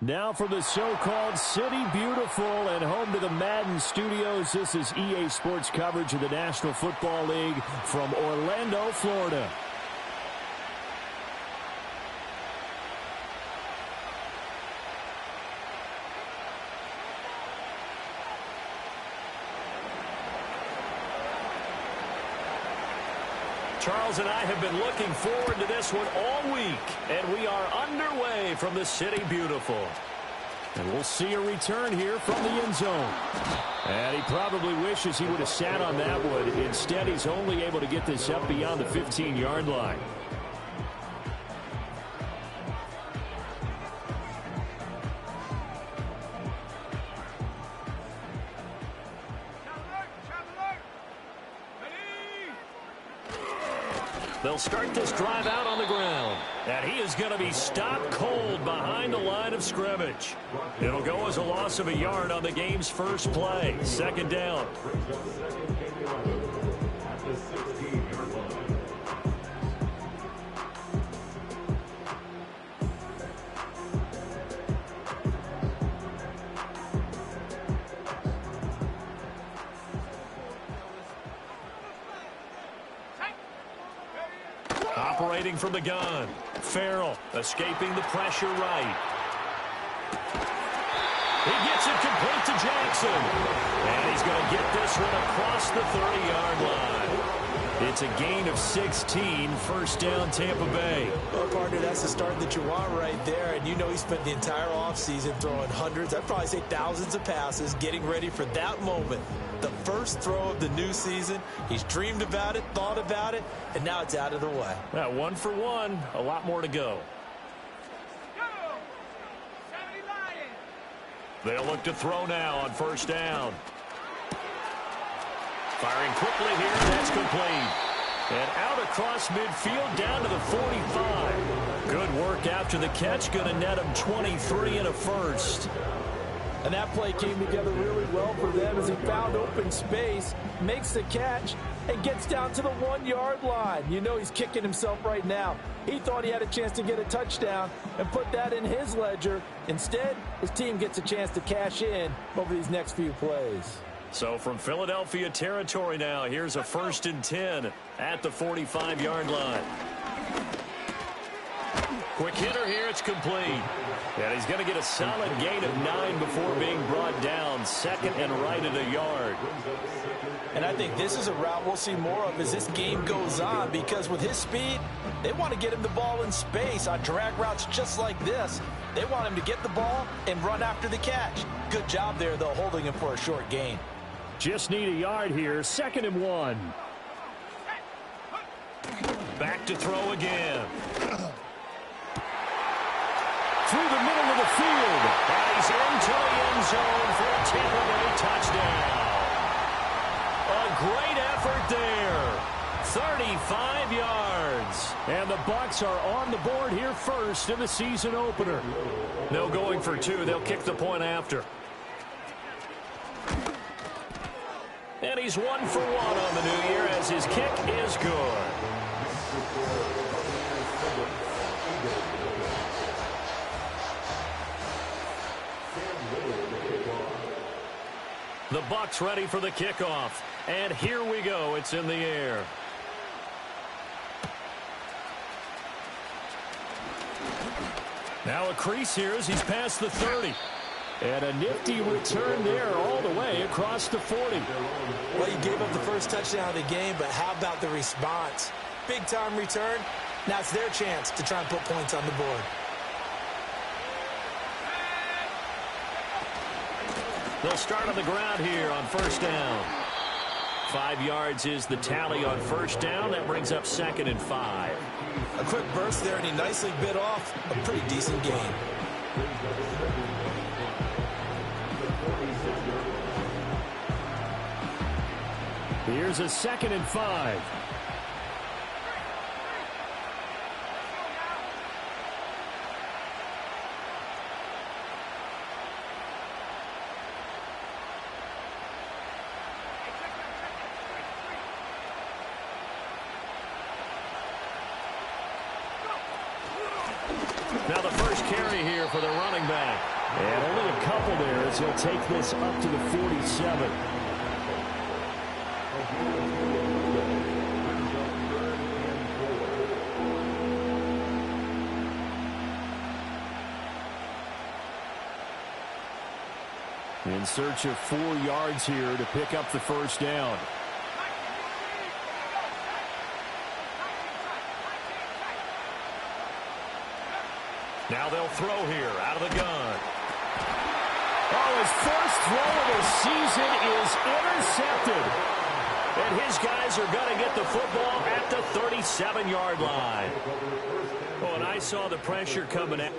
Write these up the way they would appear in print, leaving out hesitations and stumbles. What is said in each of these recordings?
Now from the so-called City Beautiful and home to the Madden Studios, this is EA Sports coverage of the National Football League from Orlando, Florida. Charles and I have been looking forward to this one all week, and we are underway from the City Beautiful. And we'll see a return here from the end zone. And he probably wishes he would have sat on that one. Instead, he's only able to get this up beyond the 15-yard line. They'll start this drive out on the ground. And he is going to be stopped cold behind the line of scrimmage. It'll go as a loss of a yard on the game's first play. Second down. Operating from the gun. Farrell escaping the pressure right. He gets it complete to Jackson. And he's going to get this one across the 30-yard line. It's a gain of 16, first down Tampa Bay. Well, partner, that's the start that you want right there. And you know he spent the entire offseason throwing hundreds, I'd probably say thousands of passes, getting ready for that moment. The first throw of the new season. He's dreamed about it, thought about it, and now it's out of the way. Now, 1 for 1, a lot more to go. They'll look to throw now on first down. Firing quickly here, that's complete. And out across midfield, down to the 45. Good work after the catch, going to net him 23 and a first. And that play came together really well for them as he found open space, makes the catch, and gets down to the 1-yard line. You know he's kicking himself right now. He thought he had a chance to get a touchdown and put that in his ledger. Instead, his team gets a chance to cash in over these next few plays. So from Philadelphia territory now, here's a 1st and 10 at the 45-yard line. Quick hitter here, it's complete. And he's going to get a solid gain of 9 before being brought down. Second and right at a yard. And I think this is a route we'll see more of as this game goes on, because with his speed, they want to get him the ball in space on drag routes just like this. They want him to get the ball and run after the catch. Good job there, though, holding him for a short gain. Just need a yard here, 2nd and 1. Back to throw again. Through the middle of the field. And he's into the end zone for a Tampa Bay touchdown. A great effort there. 35 yards. And the Bucs are on the board here first in the season opener. No going for 2. They'll kick the point after. And he's 1 for 1 on the new year as his kick is good. The Bucs ready for the kickoff. And here we go. It's in the air. Now a crease here as he's past the 30. And a nifty return there all the way across the 40. Well, he gave up the first touchdown of the game, but how about the response? Big-time return. Now it's their chance to try and put points on the board. They'll start on the ground here on first down. 5 yards is the tally on first down. That brings up 2nd and 5. A quick burst there, and he nicely bit off a pretty decent gain. Here's a 2nd and 5. Now the first carry here for the running back. And only a couple there as he'll take this up to the 47. In search of 4 yards here to pick up the first down. Now they'll throw here out of the gun. Oh, his first throw of the season is intercepted. And his guys are going to get the football at the 37-yard line. Oh, and I saw the pressure coming at.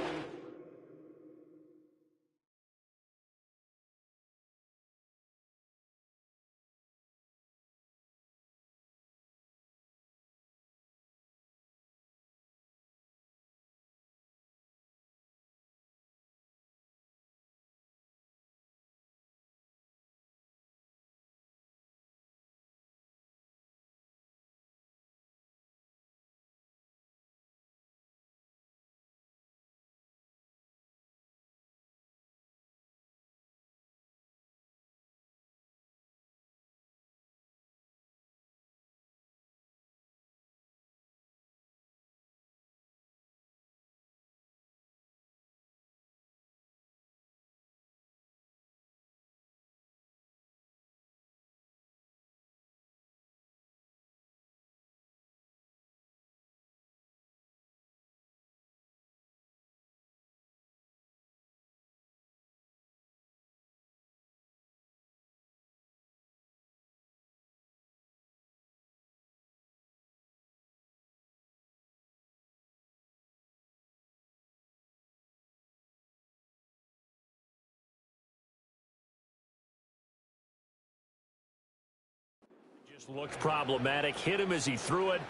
Just looked problematic, hit him as he threw it,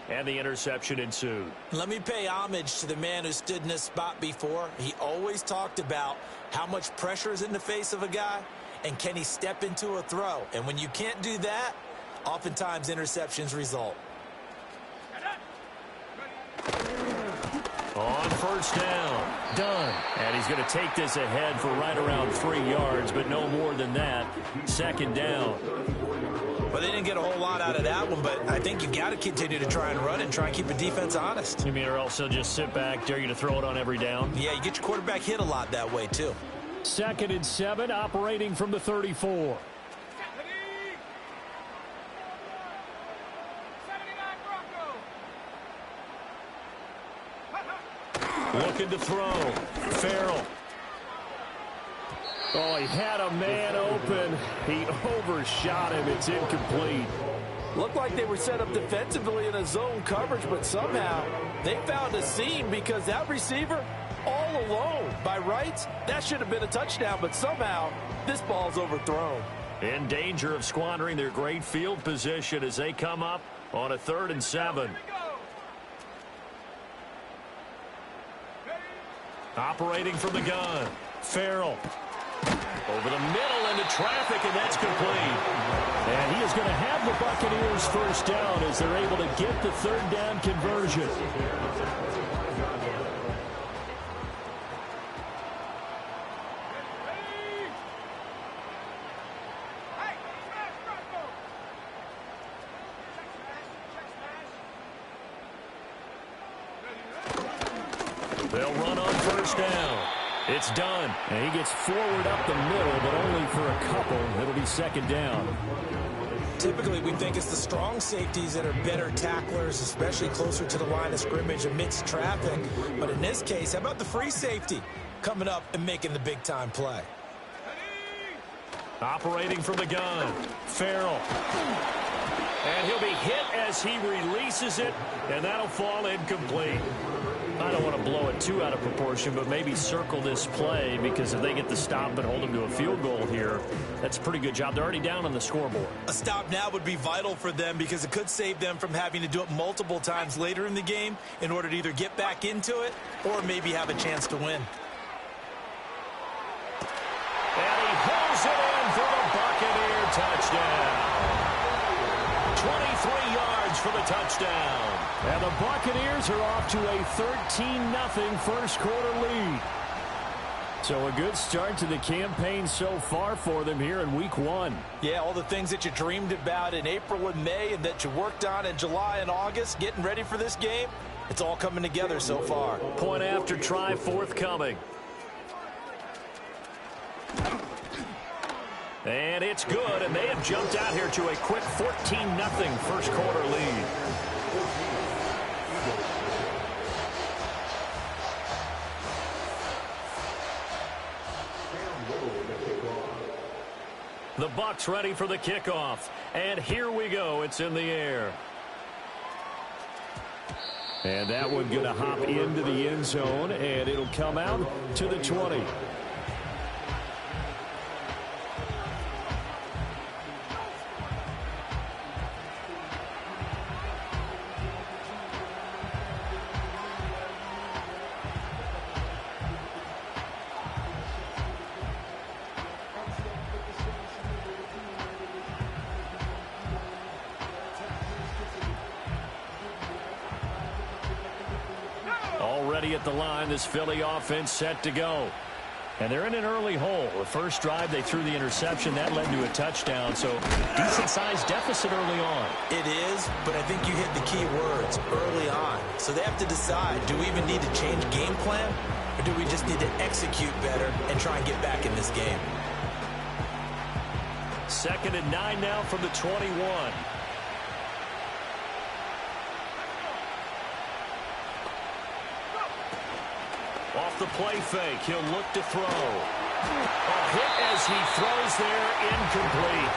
and the interception ensued. Let me pay homage to the man who stood in this spot before. He always talked about how much pressure is in the face of a guy, and can he step into a throw. And when you can't do that, oftentimes interceptions result. On first down, done. And he's going to take this ahead for right around 3 yards, but no more than that. Second down. Well, they didn't get a whole lot out of that one, but I think you got to continue to try and run and try and keep the defense honest. You mean, or else they'll just sit back, dare you to throw it on every down? Yeah, you get your quarterback hit a lot that way, too. 2nd and 7, operating from the 34. Looking to throw. Farrell. Oh, he had a man open. He overshot him. It's incomplete. Looked like they were set up defensively in a zone coverage, but somehow they found a seam because that receiver all alone. By rights, that should have been a touchdown, but somehow this ball's overthrown. In danger of squandering their great field position as they come up on a 3rd and 7. Operating from the gun. Farrell. Over the middle into traffic, and that's complete. And he is going to have the Buccaneers first down as they're able to get the 3rd down conversion. They'll run on first down. It's done. And he gets forward up the middle, but only for a couple. It'll be 2nd down. Typically, we think it's the strong safeties that are better tacklers, especially closer to the line of scrimmage amidst traffic. But in this case, how about the free safety coming up and making the big-time play? Operating from the gun. Farrell. And he'll be hit as he releases it, and that'll fall incomplete. I don't want to blow it too out of proportion, but maybe circle this play, because if they get the stop and hold them to a field goal here, that's a pretty good job. They're already down on the scoreboard. A stop now would be vital for them because it could save them from having to do it multiple times later in the game in order to either get back into it or maybe have a chance to win. And he pulls it in for the Buccaneer touchdown. 23 yards for the touchdown. And the Buccaneers are off to a 13-0 first quarter lead. So a good start to the campaign so far for them here in week 1. Yeah, all the things that you dreamed about in April and May and that you worked on in July and August, getting ready for this game, it's all coming together so far. Point after try forthcoming. And it's good, and they have jumped out here to a quick 14-0 first quarter lead. The Bucs ready for the kickoff. And here we go. It's in the air. And that one going to hop into the end zone, and it'll come out to the 20. Already at the line, this Philly offense set to go. And they're in an early hole. The first drive, they threw the interception. That led to a touchdown, so decent-sized deficit early on. It is, but I think you hit the key words, early on. So they have to decide, do we even need to change game plan, or do we just need to execute better and try and get back in this game? 2nd and 9 now from the 21. Off the play fake, he'll look to throw. A hit as he throws there, incomplete.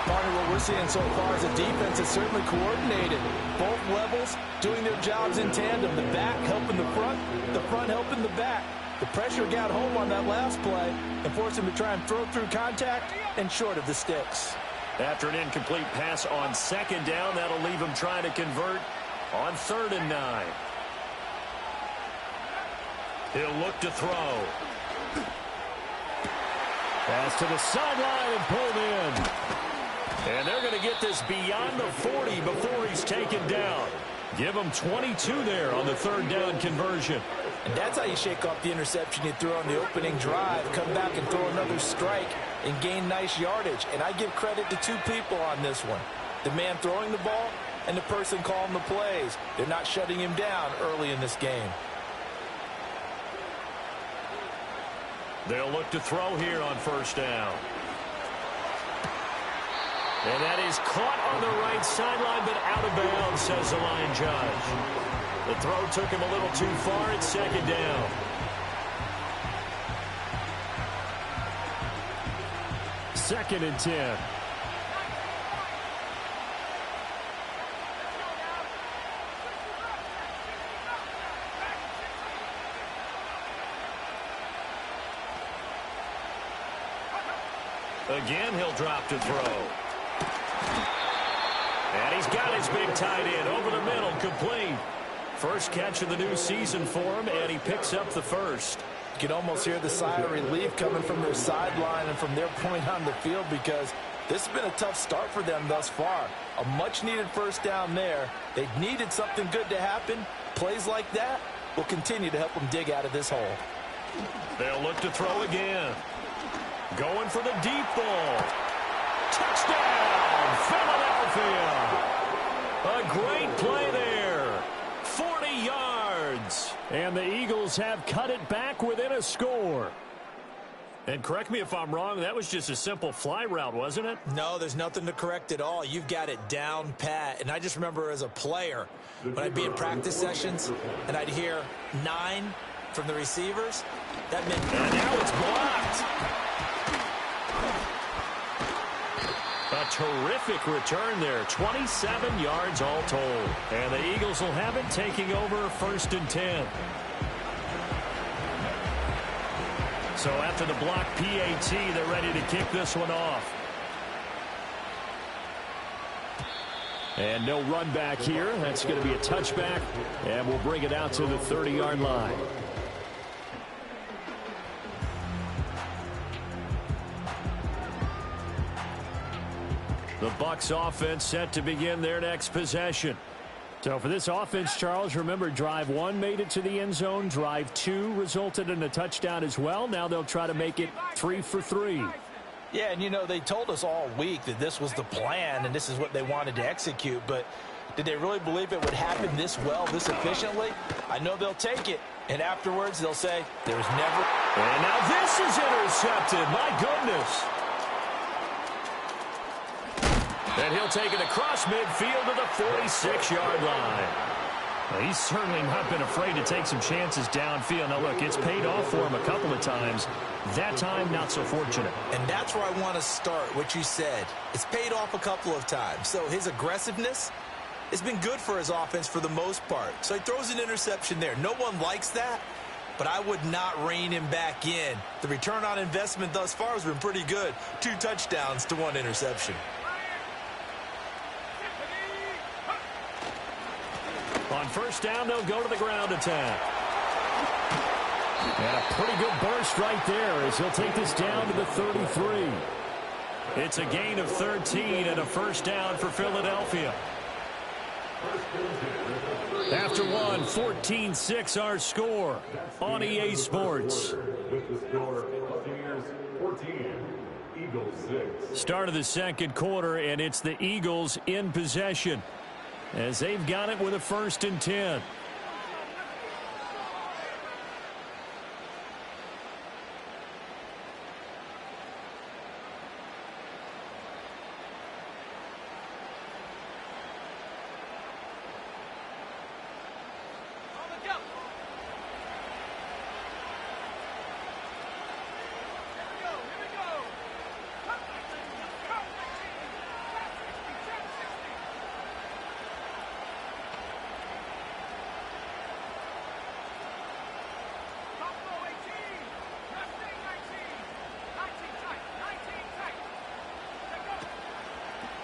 Partner, what we're seeing so far is the defense is certainly coordinated. Both levels doing their jobs in tandem. The back helping the front helping the back. The pressure got home on that last play and forced him to try and throw through contact and short of the sticks. After an incomplete pass on 2nd down, that'll leave him trying to convert on 3rd and 9. He'll look to throw. Pass to the sideline and pulled in. And they're going to get this beyond the 40 before he's taken down. Give him 22 there on the 3rd down conversion. And that's how you shake off the interception you threw on the opening drive. Come back and throw another strike and gain nice yardage. And I give credit to two people on this one. The man throwing the ball and the person calling the plays. They're not shutting him down early in this game. They'll look to throw here on 1st down. And that is caught on the right sideline, but out of bounds, says the line judge. The throw took him a little too far. It's 2nd down. Second and 10. Again, he'll drop to throw. And he's got his big tight end over the middle, complete. First catch of the new season for him, and he picks up the first. You can almost hear the sigh of relief coming from their sideline and from their point on the field because this has been a tough start for them thus far. A much-needed 1st down there. They needed something good to happen. Plays like that will continue to help them dig out of this hole. They'll look to throw again. Going for the deep ball. Touchdown, Philadelphia. A great play there. 40 yards. And the Eagles have cut it back within a score. And correct me if I'm wrong, that was just a simple fly route, wasn't it? No, there's nothing to correct at all. You've got it down pat. And I just remember as a player, when I'd be in practice sessions and I'd hear 9 from the receivers, that meant... And now it's blocked. A terrific return there. 27 yards all told. And the Eagles will have it taking over 1st and 10. So after the block PAT, they're ready to kick this one off. And no run back here. That's going to be a touchback. And we'll bring it out to the 30-yard line. The Bucs offense set to begin their next possession. So for this offense, Charles, remember, drive 1 made it to the end zone. Drive 2 resulted in a touchdown as well. Now they'll try to make it 3 for 3. Yeah, and, you know, they told us all week that this was the plan and this is what they wanted to execute. But did they really believe it would happen this well, this efficiently? I know they'll take it. And afterwards, they'll say, there's never... And now this is intercepted. My goodness. And he'll take it across midfield to the 46-yard line. Well, he's certainly not been afraid to take some chances downfield. Now, look, it's paid off for him a couple of times. That time, not so fortunate. And that's where I want to start, what you said. It's paid off a couple of times. So his aggressiveness has been good for his offense for the most part. So he throws an interception there. No one likes that, but I would not rein him back in. The return on investment thus far has been pretty good. 2 touchdowns to 1 interception. On first down, they'll go to the ground attack. And a pretty good burst right there as he'll take this down to the 33. It's a gain of 13 and a first down for Philadelphia. After one, 14-6 our score on EA Sports. Start of the second quarter, and it's the Eagles in possession as they've got it with a 1st and 10.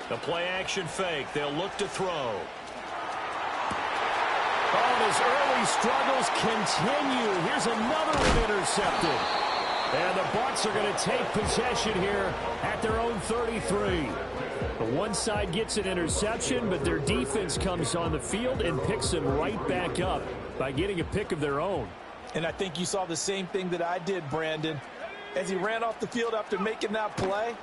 The play-action fake. They'll look to throw. Oh, and his early struggles continue. Here's another one intercepted. And the Bucs are going to take possession here at their own 33. The one side gets an interception, but their defense comes on the field and picks them right back up by getting a pick of their own. And I think you saw the same thing that I did, Brandon. As he ran off the field after making that play,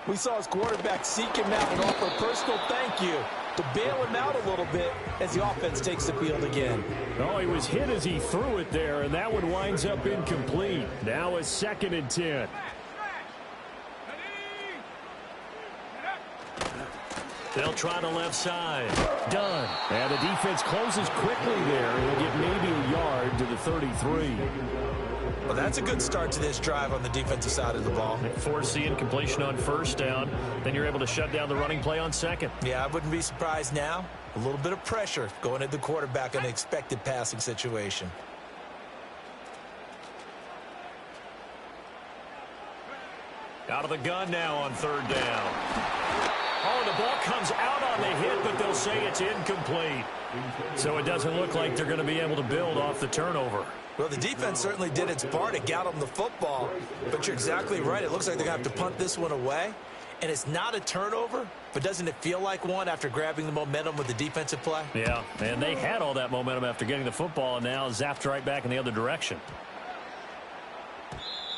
we saw his quarterback seek him out and offer a personal thank you to bail him out a little bit as the offense takes the field again. Oh, he was hit as he threw it there, and that one winds up incomplete. Now a 2nd and 10. They'll try the left side. Done. And the defense closes quickly there, and will get maybe a yard to the 33. Well, that's a good start to this drive on the defensive side of the ball. Force the incompletion on first down. Then you're able to shut down the running play on second. Yeah, I wouldn't be surprised now. A little bit of pressure going at the quarterback in an expected passing situation. Out of the gun now on 3rd down. Oh, the ball comes out on the hit, but they'll say it's incomplete. So it doesn't look like they're going to be able to build off the turnover. Well, the defense certainly did its part to get them the football, but you're exactly right. It looks like they're going to have to punt this one away, and it's not a turnover, but doesn't it feel like one after grabbing the momentum with the defensive play? Yeah, and they had all that momentum after getting the football, and now zapped right back in the other direction.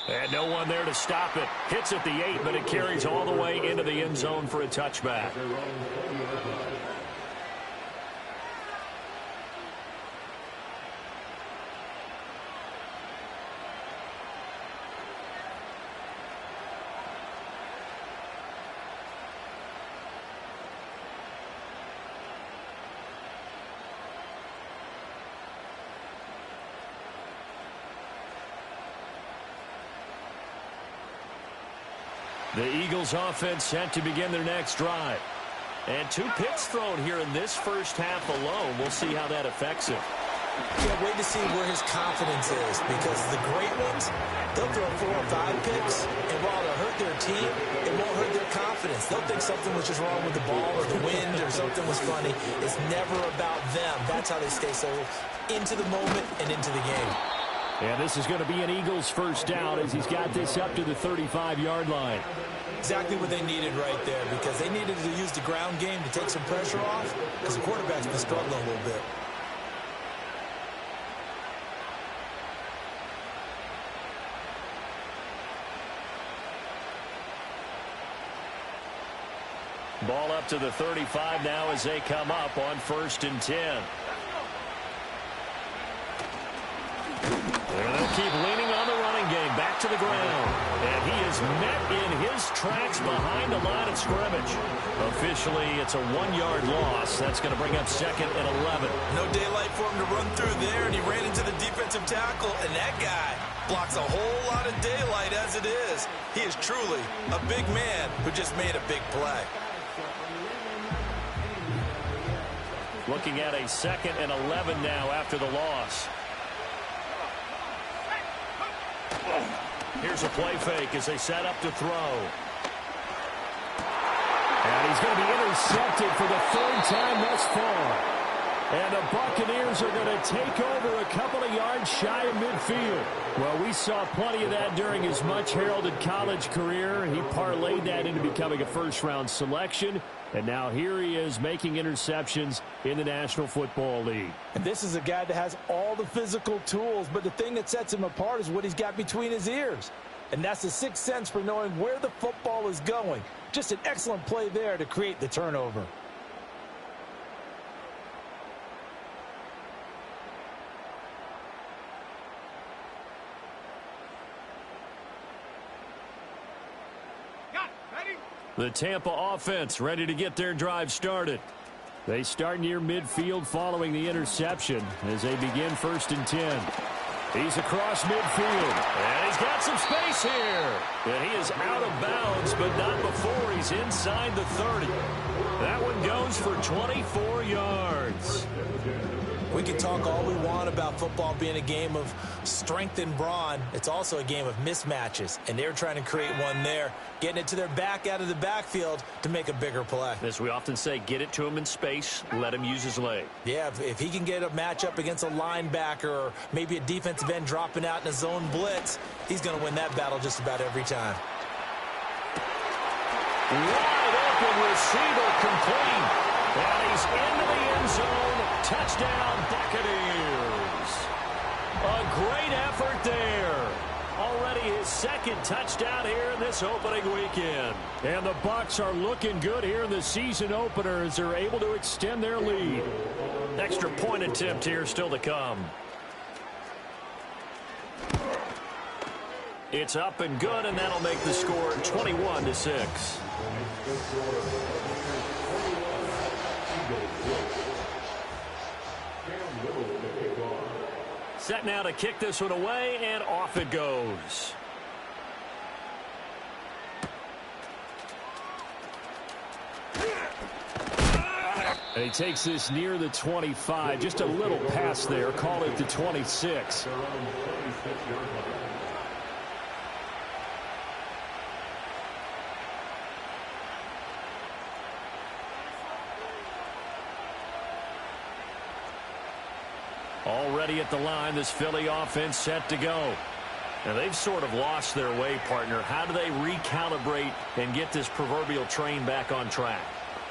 And no one there to stop it. Hits at the 8, but it carries all the way into the end zone for a touchback. The Eagles offense set to begin their next drive. And 2 picks thrown here in this first half alone. We'll see how that affects him. Can't wait to see where his confidence is, because the great ones, they'll throw 4 or 5 picks, and while it'll hurt their team, it won't hurt their confidence. They'll think something was just wrong with the ball or the wind or something was funny. It's never about them. That's how they stay so into the moment and into the game. And this is going to be an Eagles first down as he's got this up to the 35-yard line. Exactly what they needed right there, because they needed to use the ground game to take some pressure off, because the quarterback's been struggling a little bit. Ball up to the 35 now as they come up on 1st and 10. And they'll keep leaning on the running game. Back to the ground. And he is met in his tracks behind the line of scrimmage. Officially, it's a 1-yard loss. That's going to bring up 2nd and 11. No daylight for him to run through there, and he ran into the defensive tackle, and that guy blocks a whole lot of daylight as it is. He is truly a big man who just made a big play. Looking at a 2nd and 11 now after the loss. Here's a play fake as they set up to throw. And he's going to be intercepted for the 3rd time thus far. And the Buccaneers are going to take over a couple of yards shy of midfield. Well, we saw plenty of that during his much-heralded college career. He parlayed that into becoming a first-round selection. And now here he is making interceptions in the National Football League. And this is a guy that has all the physical tools, but the thing that sets him apart is what he's got between his ears. And that's the 6th sense for knowing where the football is going. Just an excellent play there to create the turnover. The Tampa offense ready to get their drive started. They start near midfield following the interception as they begin 1st and 10. He's across midfield, and he's got some space here. And he is out of bounds, but not before he's inside the 30. That one goes for 24 yards. We can talk all we want about football being a game of strength and brawn. It's also a game of mismatches, and they're trying to create one there, getting it to their back out of the backfield to make a bigger play. As we often say, get it to him in space, let him use his leg. Yeah, if he can get a matchup against a linebacker or maybe a defensive end dropping out in a zone blitz, he's going to win that battle just about every time. Wide open receiver complete. And he's into the end zone. Touchdown, Buccaneers. A great effort there. Already his 2nd touchdown here in this opening weekend. And the Bucs are looking good here in the season opener as they're able to extend their lead. Extra point attempt here still to come. It's up and good, and that'll make the score 21-6. Set now to kick this one away, and off it goes. And he takes this near the 25. Just a little pass there. Call it the 26. Already at the line, this Philly offense set to go. Now, they've sort of lost their way, partner. How do they recalibrate and get this proverbial train back on track?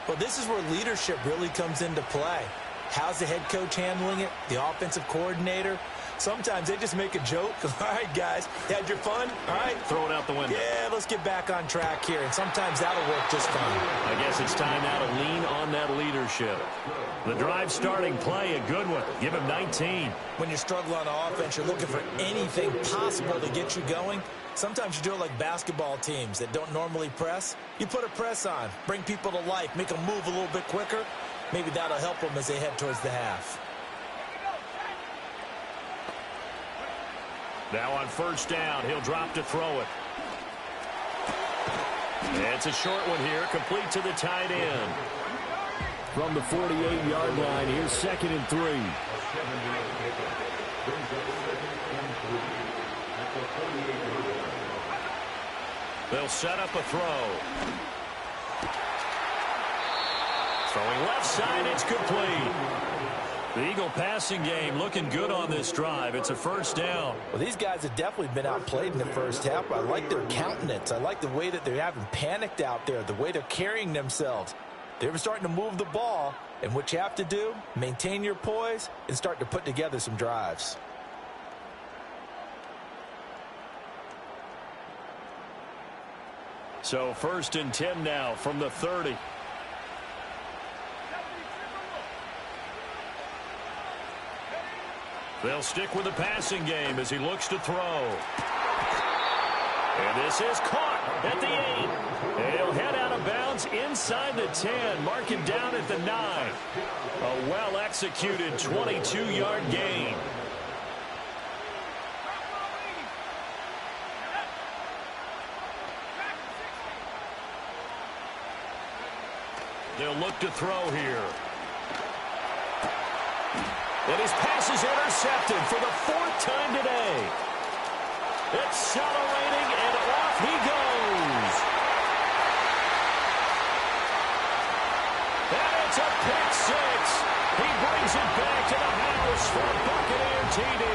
Well, this is where leadership really comes into play. How's the head coach handling it? The offensive coordinator? Sometimes they just make a joke. All right, guys, you had your fun? All right. Throw it out the window. Yeah, let's get back on track here. And sometimes that'll work just fine. I guess it's time now to lean on that leadership. The drive starting play, a good one. Give him 19. When you're struggling on offense, you're looking for anything possible to get you going. Sometimes you do it like basketball teams that don't normally press. You put a press on, bring people to life, make them move a little bit quicker. Maybe that'll help them as they head towards the half. Now on 1st down, he'll drop to throw it. It's a short one here, complete to the tight end. From the 48-yard line, here's 2nd and 3. They'll set up a throw. Throwing left side, it's complete. The Eagle passing game looking good on this drive. It's a first down. Well, these guys have definitely been outplayed in the first half. I like their countenance. I like the way that they're having panicked out there, the way they're carrying themselves. They're starting to move the ball, and what you have to do, maintain your poise and start to put together some drives. So 1st and 10 now from the 30. They'll stick with the passing game as he looks to throw. And this is caught at the 8. And he'll head out of bounds inside the 10. Mark him down at the 9. A well-executed 22-yard gain. They'll look to throw here. And his pass is intercepted for the 4th time today. Accelerating, and off he goes. And it's a pick 6. He brings it back to the house for a Buccaneer TD.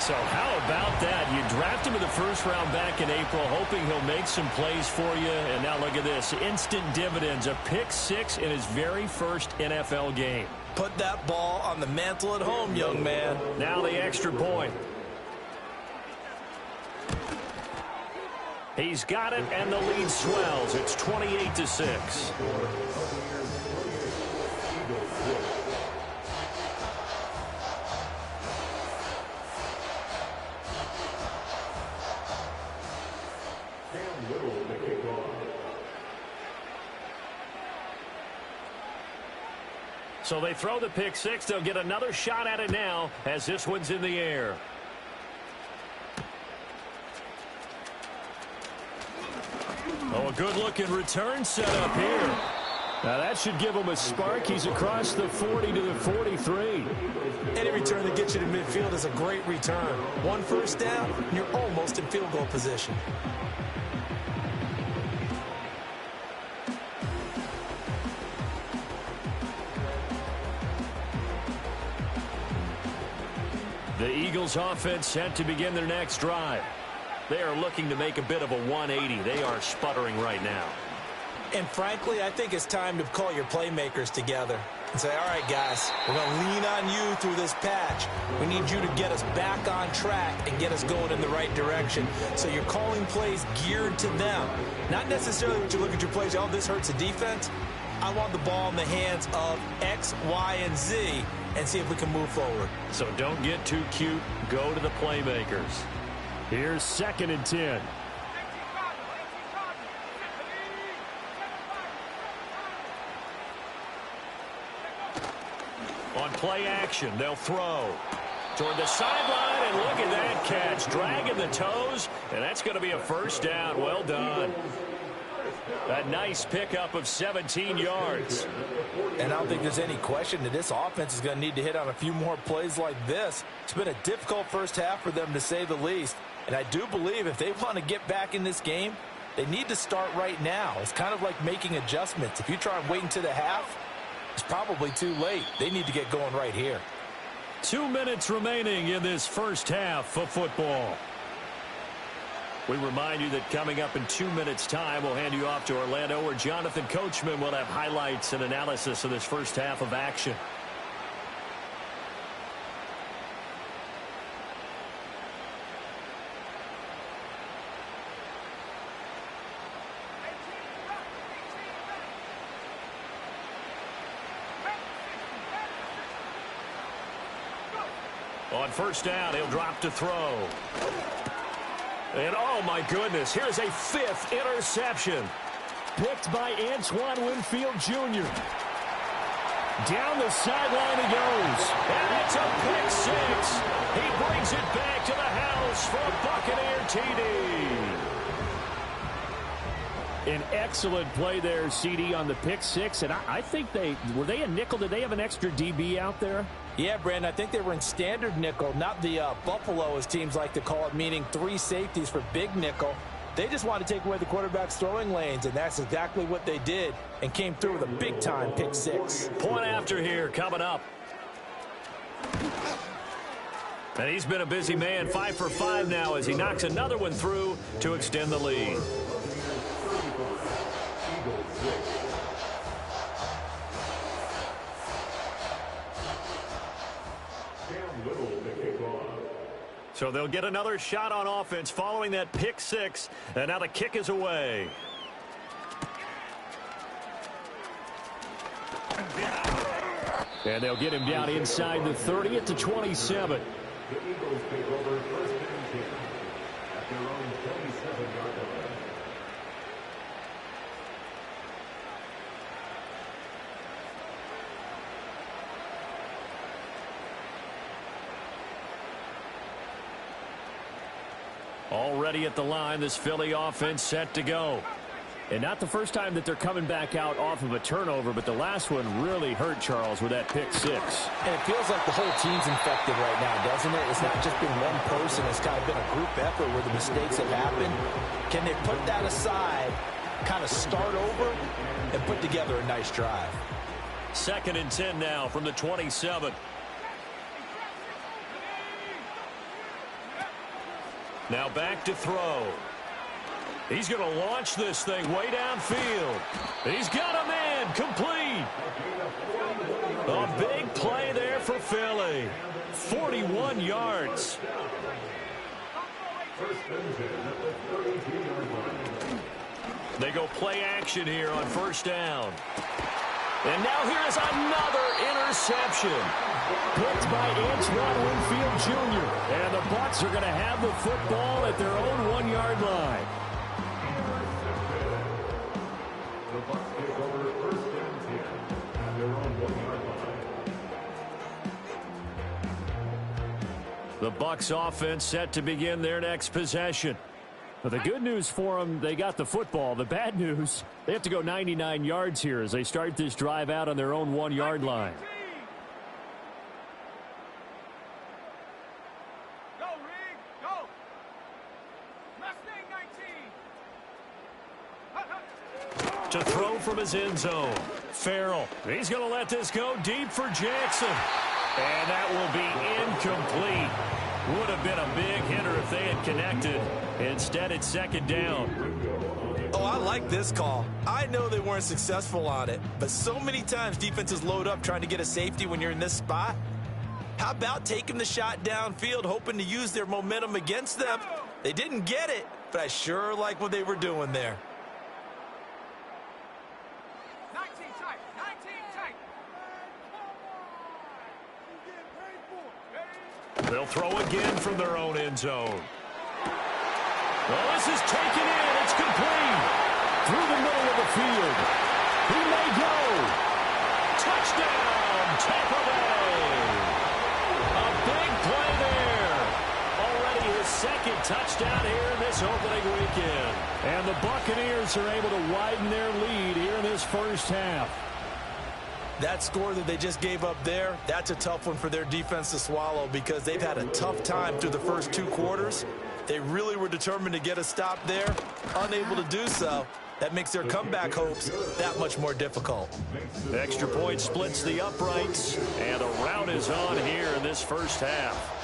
So how about that? You draft him in the 1st round back in April, hoping he'll make some plays for you. And now look at this. Instant dividends. A pick 6 in his very first NFL game. Put that ball on the mantle at home, young man. Now the extra point. He's got it, and the lead swells. It's 28-6. So they throw the pick 6. They'll get another shot at it now as this one's in the air. Oh, a good-looking return set up here. Now that should give him a spark. He's across the 40 to the 43. Any return that gets you to midfield is a great return. 1 first down, and you're almost in field goal position. The Eagles offense set to begin their next drive. They are looking to make a bit of a 180. They are sputtering right now. And frankly, I think it's time to call your playmakers together and say, all right, guys, we're going to lean on you through this patch. We need you to get us back on track and get us going in the right direction. So you're calling plays geared to them. Not necessarily when you look at your plays, oh, this hurts the defense. I want the ball in the hands of X, Y, and Z and see if we can move forward. So don't get too cute. Go to the playmakers. Here's 2nd and 10. On play action, they'll throw toward the sideline, and look at that catch. Dragging the toes, and that's going to be a first down. Well done. A nice pickup of 17 yards. And I don't think there's any question that this offense is going to need to hit on a few more plays like this. It's been a difficult first half for them, to say the least. And I do believe if they want to get back in this game, they need to start right now. It's kind of like making adjustments. If you try and wait until the half, it's probably too late. They need to get going right here. 2 minutes remaining in this first half of football. We remind you that coming up in 2 minutes' time, we'll hand you off to Orlando, where Jonathan Coachman will have highlights and analysis of this first half of action. On first down, he'll drop to throw. And oh my goodness, here's a 5th interception. Picked by Antoine Winfield Jr. Down the sideline he goes. And it's a pick 6. He brings it back to the house for a Buccaneer TD. An excellent play there, CD, on the pick 6. And I think were they a nickel? Did they have an extra DB out there? Yeah, Brandon, I think they were in standard nickel, not the Buffalo, as teams like to call it, meaning 3 safeties for big nickel. They just wanted to take away the quarterback's throwing lanes, and that's exactly what they did, and came through with a big-time pick 6. Point after here coming up. And he's been a busy man, 5 for 5 now as he knocks another one through to extend the lead. So they'll get another shot on offense following that pick six, and now the kick is away. And they'll get him down inside the 30 at the 27. The Eagles take over first and 10 at their own 27-yard line. Already at the line, this Philly offense set to go. And not the first time that they're coming back out off of a turnover, but the last one really hurt Charles with that pick six. And it feels like the whole team's infected right now, doesn't it? It's not just been one person. It's kind of been a group effort where the mistakes have happened. Can they put that aside, kind of start over, and put together a nice drive? 2nd and 10 now from the 27. Now back to throw. He's going to launch this thing way downfield. He's got a man complete. A big play there for Philly. 41 yards. They go play action here on 1st down. And now here is another interception. Picked by Antoine Winfield Jr. And the Bucs are going to have the football at their own 1-yard line. The Bucs take over first and 10 at their own 1-yard line. The Bucs offense set to begin their next possession. But the good news for them, they got the football. The bad news, they have to go 99 yards here as they start this drive out on their own 1-yard line. Go, Rig, go. Mustang 19. To throw from his end zone. Farrell, he's going to let this go deep for Jackson. And that will be incomplete. Would have been a big hitter if they had connected. Instead, it's 2nd down. Oh, I like this call. I know they weren't successful on it, but so many times defenses load up trying to get a safety when you're in this spot. How about taking the shot downfield, hoping to use their momentum against them? They didn't get it, but I sure like what they were doing there. 19 tight, 19 tight. They'll throw again from their own end zone. Well, this is taken in. It's complete. Through the middle of the field. He may go. Touchdown, Tampa Bay. A big play there. Already his 2nd touchdown here in this opening weekend. And the Buccaneers are able to widen their lead here in this first half. That score that they just gave up there, that's a tough one for their defense to swallow because they've had a tough time through the first 2 quarters. They really were determined to get a stop there, unable to do so. That makes their comeback hopes that much more difficult. Extra point splits the uprights, and a rout is on here in this first half.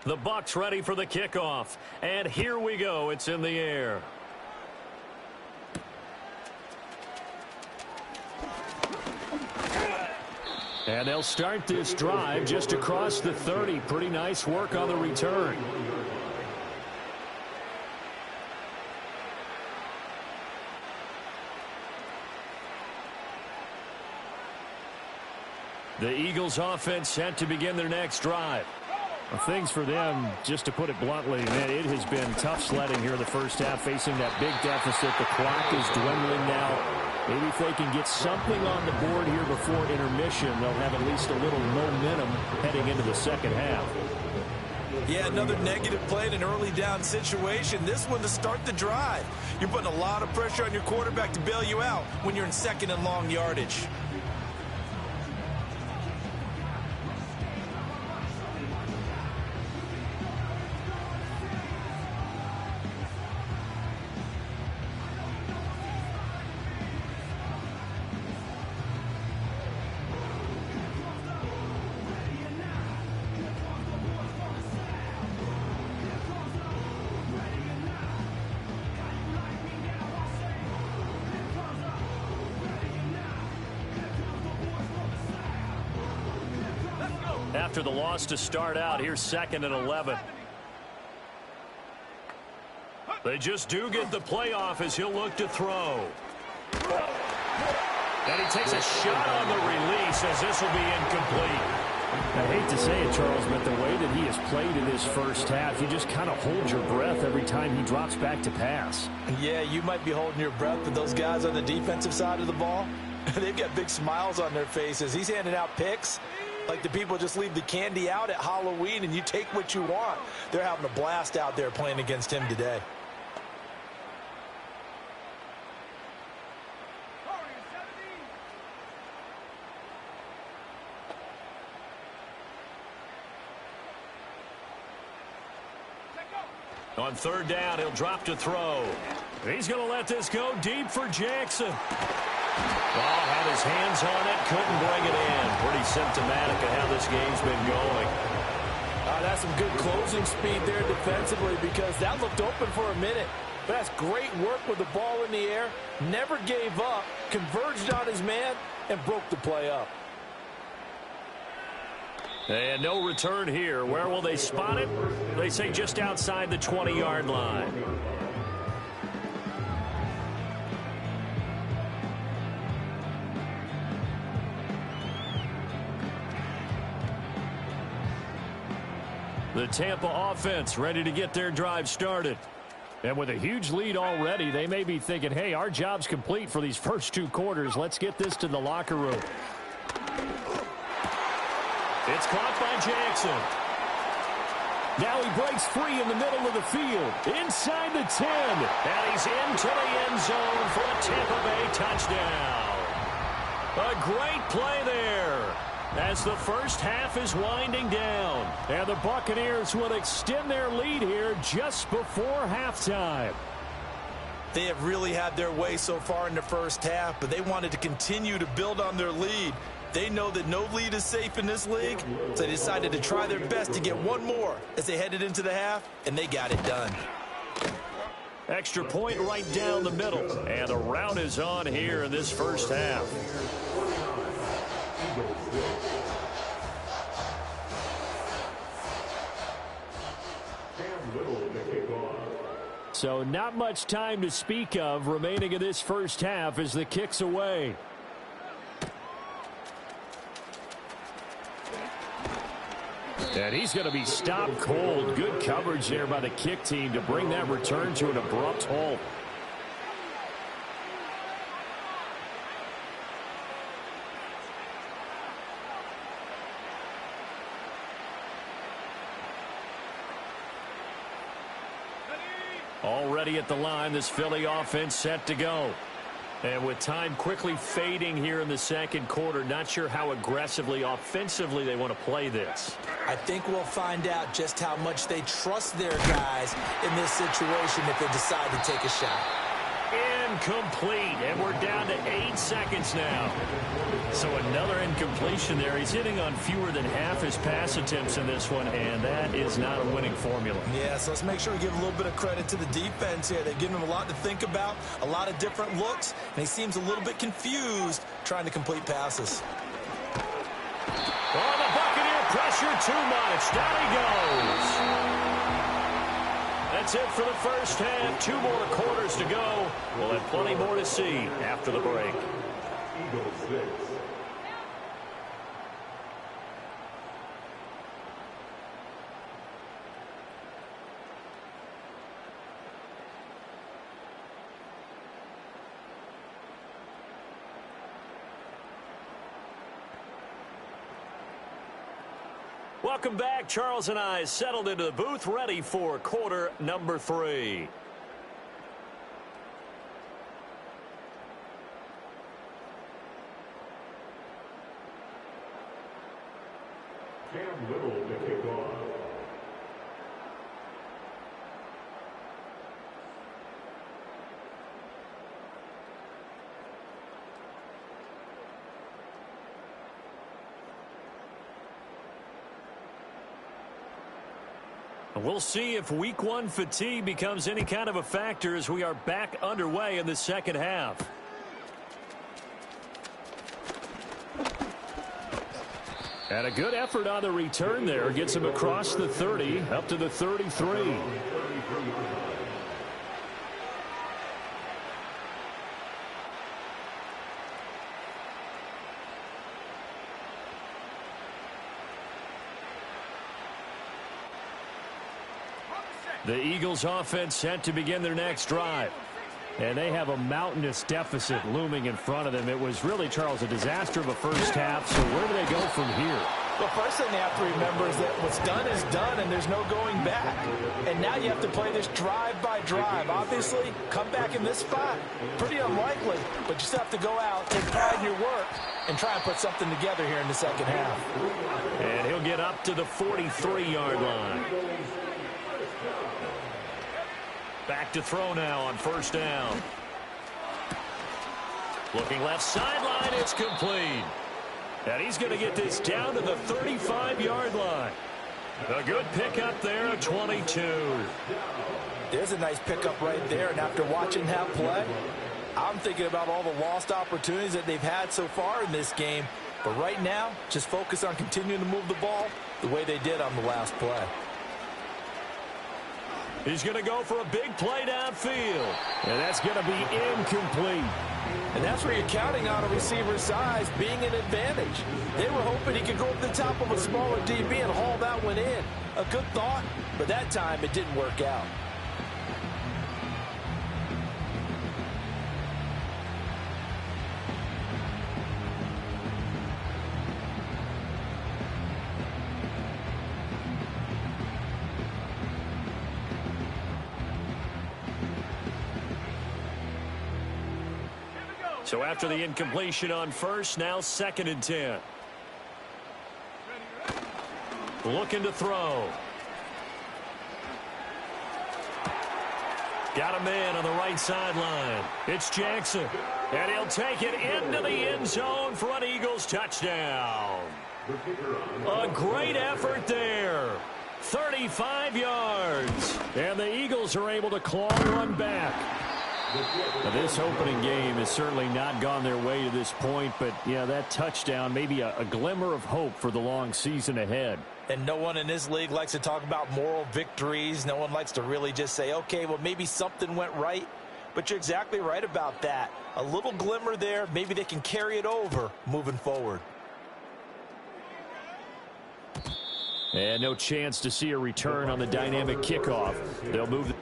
The Bucs ready for the kickoff. And here we go. It's in the air. And they'll start this drive just across the 30. Pretty nice work on the return. The Eagles offense set to begin their next drive. Well, things for them, just to put it bluntly, man, it has been tough sledding here in the first half, facing that big deficit. The clock is dwindling now. Maybe if they can get something on the board here before intermission, they'll have at least a little momentum heading into the second half. Yeah, another negative play in an early down situation. This one to start the drive. You're putting a lot of pressure on your quarterback to bail you out when you're in 2nd and long yardage. after the loss to start out. Here's 2nd and 11. They just do get the playoff as he'll look to throw. And he takes a shot on the release as this will be incomplete. I hate to say it, Charles, but the way that he has played in this first half, you just kind of hold your breath every time he drops back to pass. Yeah, you might be holding your breath, but those guys on the defensive side of the ball, they've got big smiles on their faces. He's handing out picks like the people just leave the candy out at Halloween and you take what you want. They're having a blast out there playing against him today. On 3rd down, he'll drop to throw. He's going to let this go deep for Jackson. Ball had his hands on it, couldn't bring it in. Pretty symptomatic of how this game's been going. That's some good closing speed there defensively because that looked open for a minute. But that's great work with the ball in the air. Never gave up, converged on his man, and broke the play up. And no return here. Where will they spot it? They say just outside the 20-yard line. The Tampa offense ready to get their drive started. And with a huge lead already, they may be thinking, hey, our job's complete for these first 2 quarters. Let's get this to the locker room. It's caught by Jackson. Now he breaks free in the middle of the field. Inside the 10. And he's into the end zone for a Tampa Bay touchdown. A great play there as the first half is winding down. And the Buccaneers will extend their lead here just before halftime. They have really had their way so far in the first half, but they wanted to continue to build on their lead. They know that no lead is safe in this league, so they decided to try their best to get one more as they headed into the half, and they got it done. Extra point right down the middle, and the rout is on here in this first half. So not much time to speak of remaining in this first half as the kick's away. And he's going to be stopped cold. Good coverage there by the kick team to bring that return to an abrupt halt. Already at the line, this Philly offense set to go. And with time quickly fading here in the second quarter, not sure how aggressively, offensively they want to play this. I think we'll find out just how much they trust their guys in this situation if they decide to take a shot. Incomplete, and we're down to 8 seconds now. So another incompletion there. He's hitting on fewer than half his pass attempts in this one, and that is not a winning formula. Yeah, so let's make sure we give a little bit of credit to the defense here. They've given him a lot to think about, a lot of different looks, and he seems a little bit confused trying to complete passes. Oh, the Buccaneer pressure too much. Down he goes. That's it for the first half. 2 more quarters to go. We'll have plenty more to see after the break. Eagles 6. Welcome back. Charles and I settled into the booth, ready for quarter number 3. Cam Little to kick off. We'll see if week 1 fatigue becomes any kind of a factor as we are back underway in the second half. And a good effort on the return there. Gets him across the 30, up to the 33. The Eagles offense set to begin their next drive. And they have a mountainous deficit looming in front of them. It was really, Charles, a disaster of a first half. So where do they go from here? Well, first thing they have to remember is that what's done is done, and there's no going back. And now you have to play this drive by drive. Obviously, come back in this spot, pretty unlikely. But you still have to go out, take pride in your work, and try and put something together here in the second half. And he'll get up to the 43-yard line. Back to throw now on first down. Looking left sideline, it's complete. And he's going to get this down to the 35-yard line. A good pickup there at 22. There's a nice pickup right there, and after watching that play, I'm thinking about all the lost opportunities that they've had so far in this game. But right now, just focus on continuing to move the ball the way they did on the last play. He's going to go for a big play downfield. And that's going to be incomplete. And that's where you're counting on a receiver's size being an advantage. They were hoping he could go up the top of a smaller DB and haul that one in. A good thought, but that time it didn't work out. So after the incompletion on first, now 2nd and 10. Looking to throw. Got a man on the right sideline. It's Jackson. And he'll take it into the end zone for an Eagles touchdown. A great effort there. 35 yards. And the Eagles are able to claw one back. Now, this opening game has certainly not gone their way to this point, but, yeah, that touchdown, maybe a glimmer of hope for the long season ahead. And no one in this league likes to talk about moral victories. No one likes to really just say, okay, well, maybe something went right. But you're exactly right about that. A little glimmer there. Maybe they can carry it over moving forward. And no chance to see a return on the dynamic kickoff. They'll move to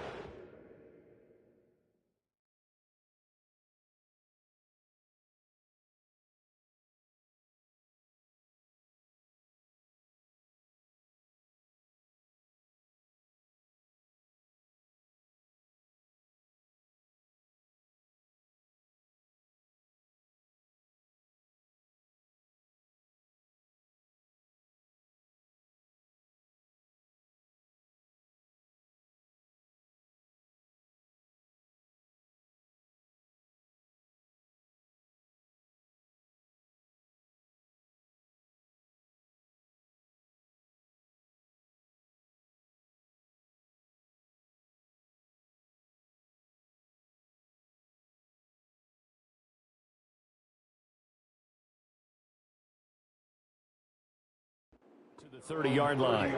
the 30-yard line.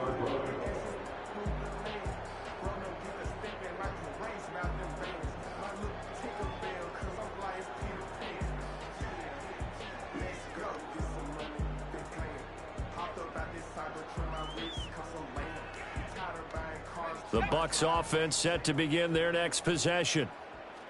The Bucs offense set to begin their next possession.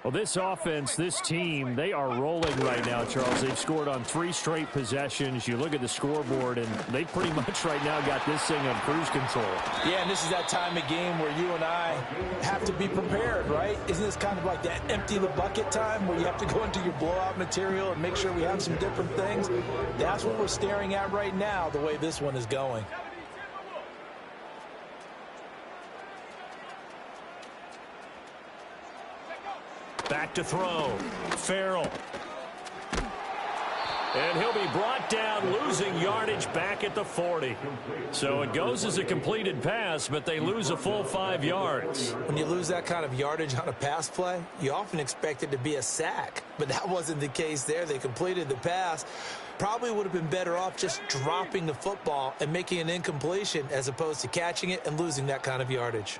Well, this offense, this team, they are rolling right now, Charles. They've scored on 3 straight possessions. You look at the scoreboard, and they pretty much right now got this thing on cruise control. Yeah, and this is that time of game where you and I have to be prepared, right? Isn't this kind of like that empty the bucket time where you have to go into your blowout material and make sure we have some different things? That's what we're staring at right now, the way this one is going. Back to throw. Farrell. And he'll be brought down, losing yardage back at the 40. So it goes as a completed pass, but they lose a full 5 yards. When you lose that kind of yardage on a pass play, you often expect it to be a sack. But that wasn't the case there. They completed the pass. Probably would have been better off just dropping the football and making an incompletion as opposed to catching it and losing that kind of yardage.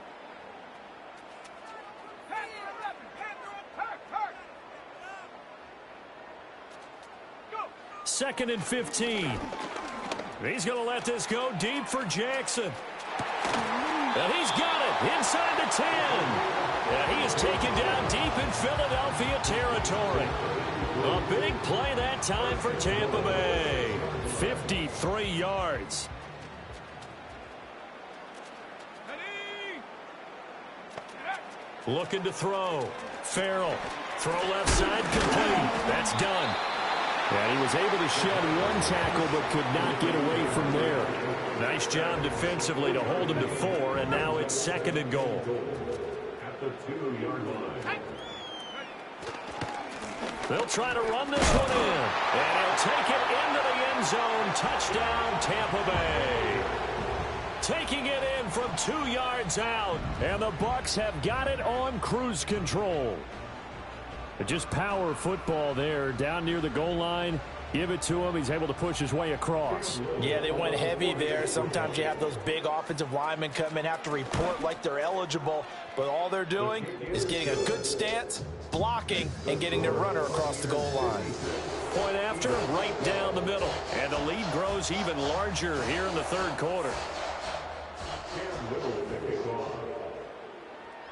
Second and 15. He's going to let this go deep for Jackson. And he's got it inside the 10. And he is taken down deep in Philadelphia territory. A big play that time for Tampa Bay. 53 yards. Looking to throw. Farrell. Throw left side complete. That's done. And he was able to shed one tackle but could not get away from there. Nice job defensively to hold him to 4, and now it's second and goal. At the 2-yard line. They'll try to run this one in. And he'll take it into the end zone. Touchdown, Tampa Bay. Taking it in from 2 yards out. And the Bucs have got it on cruise control. But just power football there down near the goal line. Give it to him. He's able to push his way across. Yeah, they went heavy there. Sometimes you have those big offensive linemen come in, have to report like they're eligible. But all they're doing is getting a good stance, blocking, and getting their runner across the goal line. Point after, right down the middle. And the lead grows even larger here in the third quarter.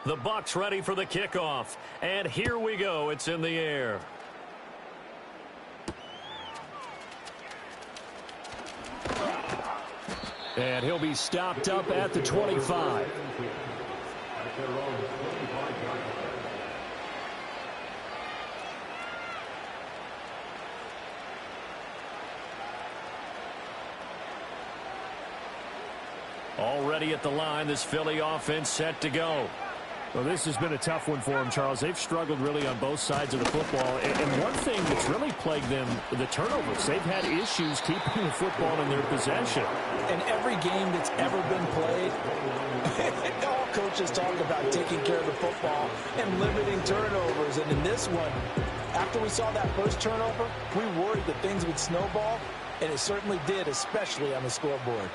The Bucs ready for the kickoff. And here we go. It's in the air. And he'll be stopped up at the 25. Already at the line, this Philly offense set to go. Well, this has been a tough one for them, Charles. They've struggled really on both sides of the football. And one thing that's really plagued them, the turnovers. They've had issues keeping the football in their possession. In every game that's ever been played, all coaches talk about taking care of the football and limiting turnovers. And in this one, after we saw that first turnover, we worried that things would snowball, and it certainly did, especially on the scoreboard.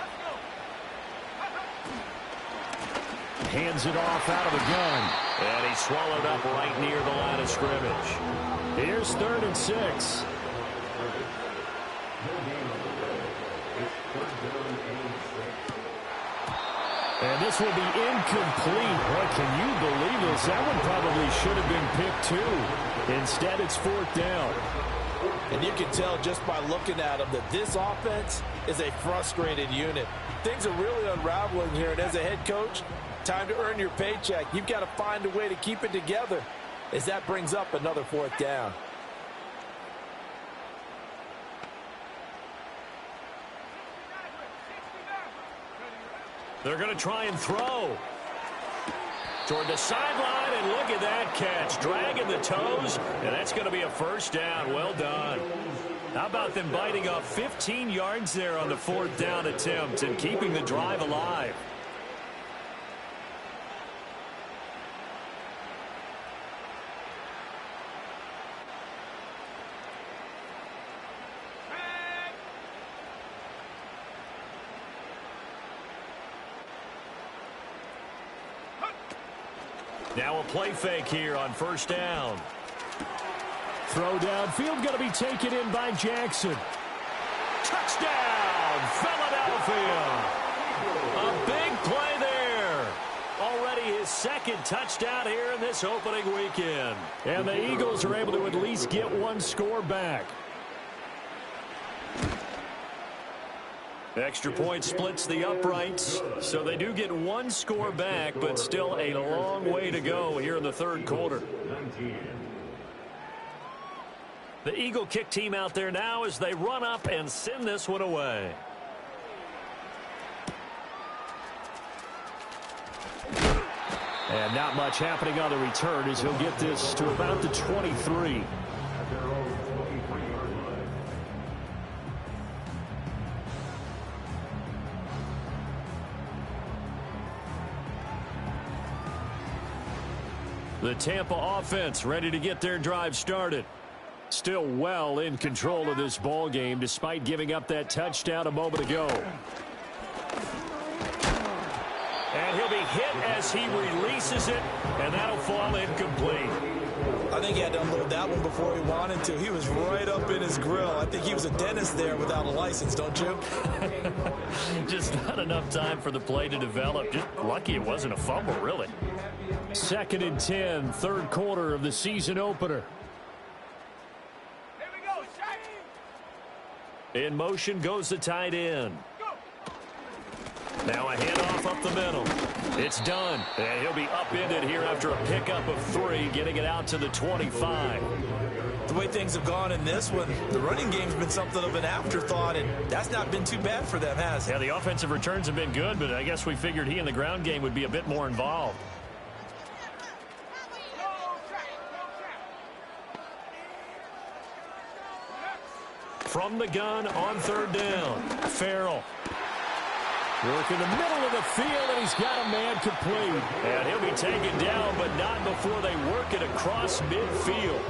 Hands it off out of the gun. And he's swallowed up right near the line of scrimmage. Here's 3rd and 6. And this will be incomplete. Boy, can you believe this? That one probably should have been picked too. Instead, it's 4th down. And you can tell just by looking at them that this offense is a frustrated unit. Things are really unraveling here, and as a head coach, time to earn your paycheck. You've got to find a way to keep it together as that brings up another 4th down. They're going to try and throw. Toward the sideline, and look at that catch. Dragging the toes, and that's going to be a 1st down. Well done. How about them biting off 15 yards there on the 4th down attempt and keeping the drive alive? Now a play fake here on 1st down. Throw downfield going to be taken in by Jackson. Touchdown, Philadelphia. A big play there. Already his 2nd touchdown here in this opening weekend. And the Eagles are able to at least get one score back. Extra point splits the uprights, so they do get one score back, but still a long way to go here in the 3rd quarter. The Eagle kick team out there now as they run up and send this one away. And not much happening on the return as he'll get this to about the 23. The Tampa offense ready to get their drive started. Still well in control of this ball game despite giving up that touchdown a moment ago. And he'll be hit as he releases it, and that'll fall incomplete. I think he had to unload that one before he wanted to. He was right up in his grill. I think he was a dentist there without a license, don't you? Just not enough time for the play to develop. Just lucky it wasn't a fumble, really. 2nd and 10, third quarter of the season opener. Here we go, Shaq. In motion goes the tight end. Now a handoff up the middle. It's done. And he'll be upended here after a pickup of 3, getting it out to the 25. The way things have gone in this one, the running game's been something of an afterthought, and that's not been too bad for them, has it? Yeah, the offensive returns have been good, but I guess we figured he in the ground game would be a bit more involved. From the gun on 3rd down, Farrell. Work in the middle of the field, and he's got a man complete. And he'll be taken down, but not before they work it across midfield.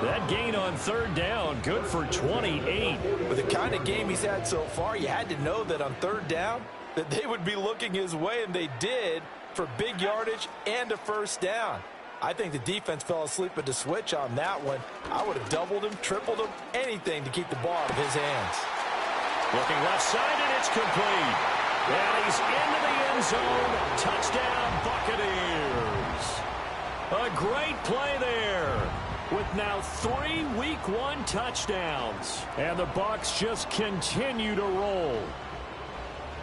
That gain on 3rd down, good for 28. With the kind of game he's had so far, you had to know that on 3rd down, that they would be looking his way, and they did, for big yardage and a 1st down. I think the defense fell asleep at the switch on that one. I would have doubled him, tripled him, anything to keep the ball out of his hands. Looking left side, and it's complete. And he's into the end zone. Touchdown, Buccaneers. A great play there. With now 3 Week 1 touchdowns. And the Bucs just continue to roll.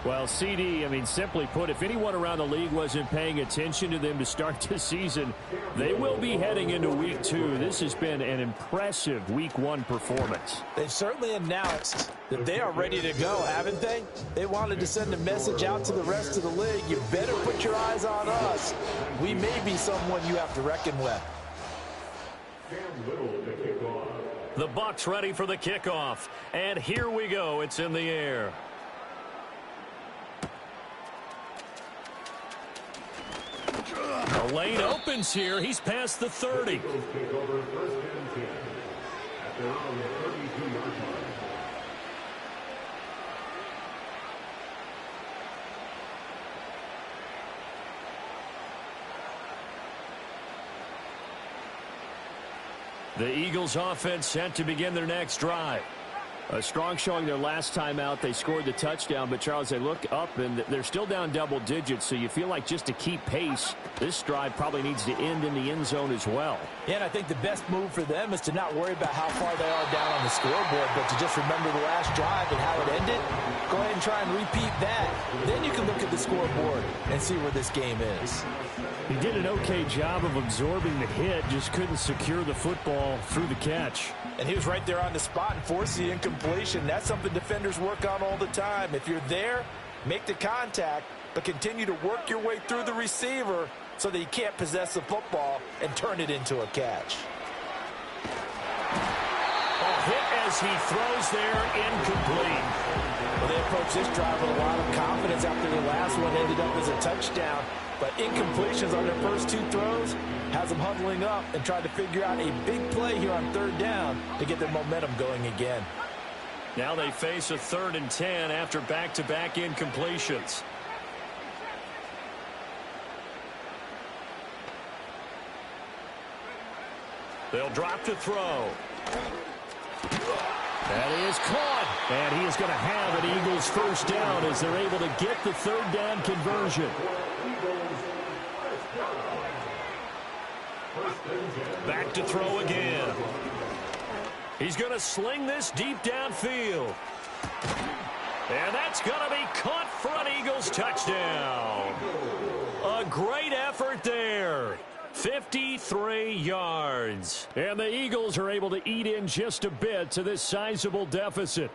Well, CD, I mean, simply put, if anyone around the league wasn't paying attention to them to start this season, they will be heading into Week 2. This has been an impressive Week 1 performance. They've certainly announced that they are ready to go, haven't they? They wanted to send a message out to the rest of the league. You better put your eyes on us. We may be someone you have to reckon with. The Bucs ready for the kickoff. And here we go. It's in the air. The lane opens here. He's past the 30. The Eagles offense set to begin their next drive. A strong showing their last time out. They scored the touchdown, but Charles, they look up and they're still down double digits, so you feel like just to keep pace, this drive probably needs to end in the end zone as well. Yeah, and I think the best move for them is to not worry about how far they are down on the scoreboard, but to just remember the last drive and how it ended. Go ahead and try and repeat that. Then you can look at the scoreboard and see where this game is. He did an okay job of absorbing the hit, just couldn't secure the football through the catch. And he was right there on the spot and forced the incompletion. That's something defenders work on all the time. If you're there, make the contact, but continue to work your way through the receiver so that you can't possess the football and turn it into a catch. A hit as he throws there, incomplete. Well, they approached this drive with a lot of confidence after the last one ended up as a touchdown. But incompletions on their first 2 throws has them huddling up and trying to figure out a big play here on 3rd down to get their momentum going again. Now they face a 3rd and 10 after back-to-back incompletions. They'll drop to throw. That is caught. And he is going to have an Eagles 1st down as they're able to get the 3rd down conversion. Back to throw again. He's going to sling this deep downfield. And that's going to be caught for an Eagles touchdown. A great effort there. 53 yards. And the Eagles are able to eat in just a bit to this sizable deficit.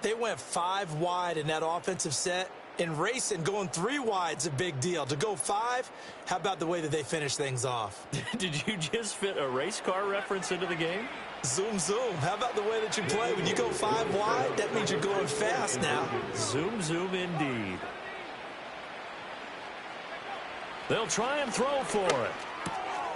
They went 5 wide in that offensive set. And racing, going 3 wide's a big deal. To go 5, how about the way that they finish things off? Did you just fit a race car reference into the game? Zoom, zoom. How about the way that you play? When you go 5 wide, that means you're going fast now. Zoom, zoom indeed. They'll try and throw for it.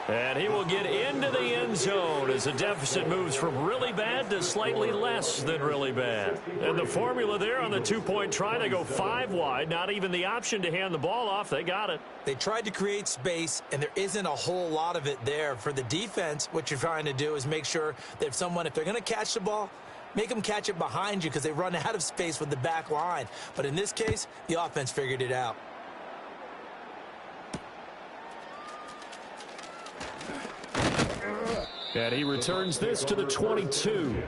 And he will get into the end zone as the deficit moves from really bad to slightly less than really bad. And the formula there on the two-point try, they go 5 wide. Not even the option to hand the ball off. They got it. They tried to create space, and there isn't a whole lot of it there. For the defense, what you're trying to do is make sure that if they're going to catch the ball, make them catch it behind you because they run out of space with the back line. But in this case, the offense figured it out. And he returns this to the 22.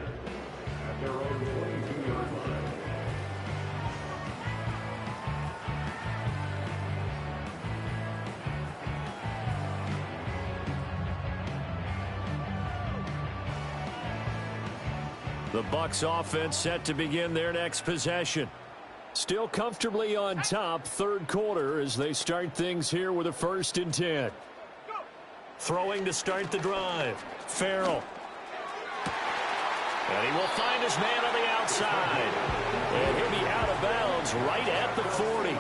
The Bucs offense set to begin their next possession. Still comfortably on top, third quarter as they start things here with a 1st and 10. Throwing to start the drive. Farrell. And he will find his man on the outside. And he'll be out of bounds right at the 40.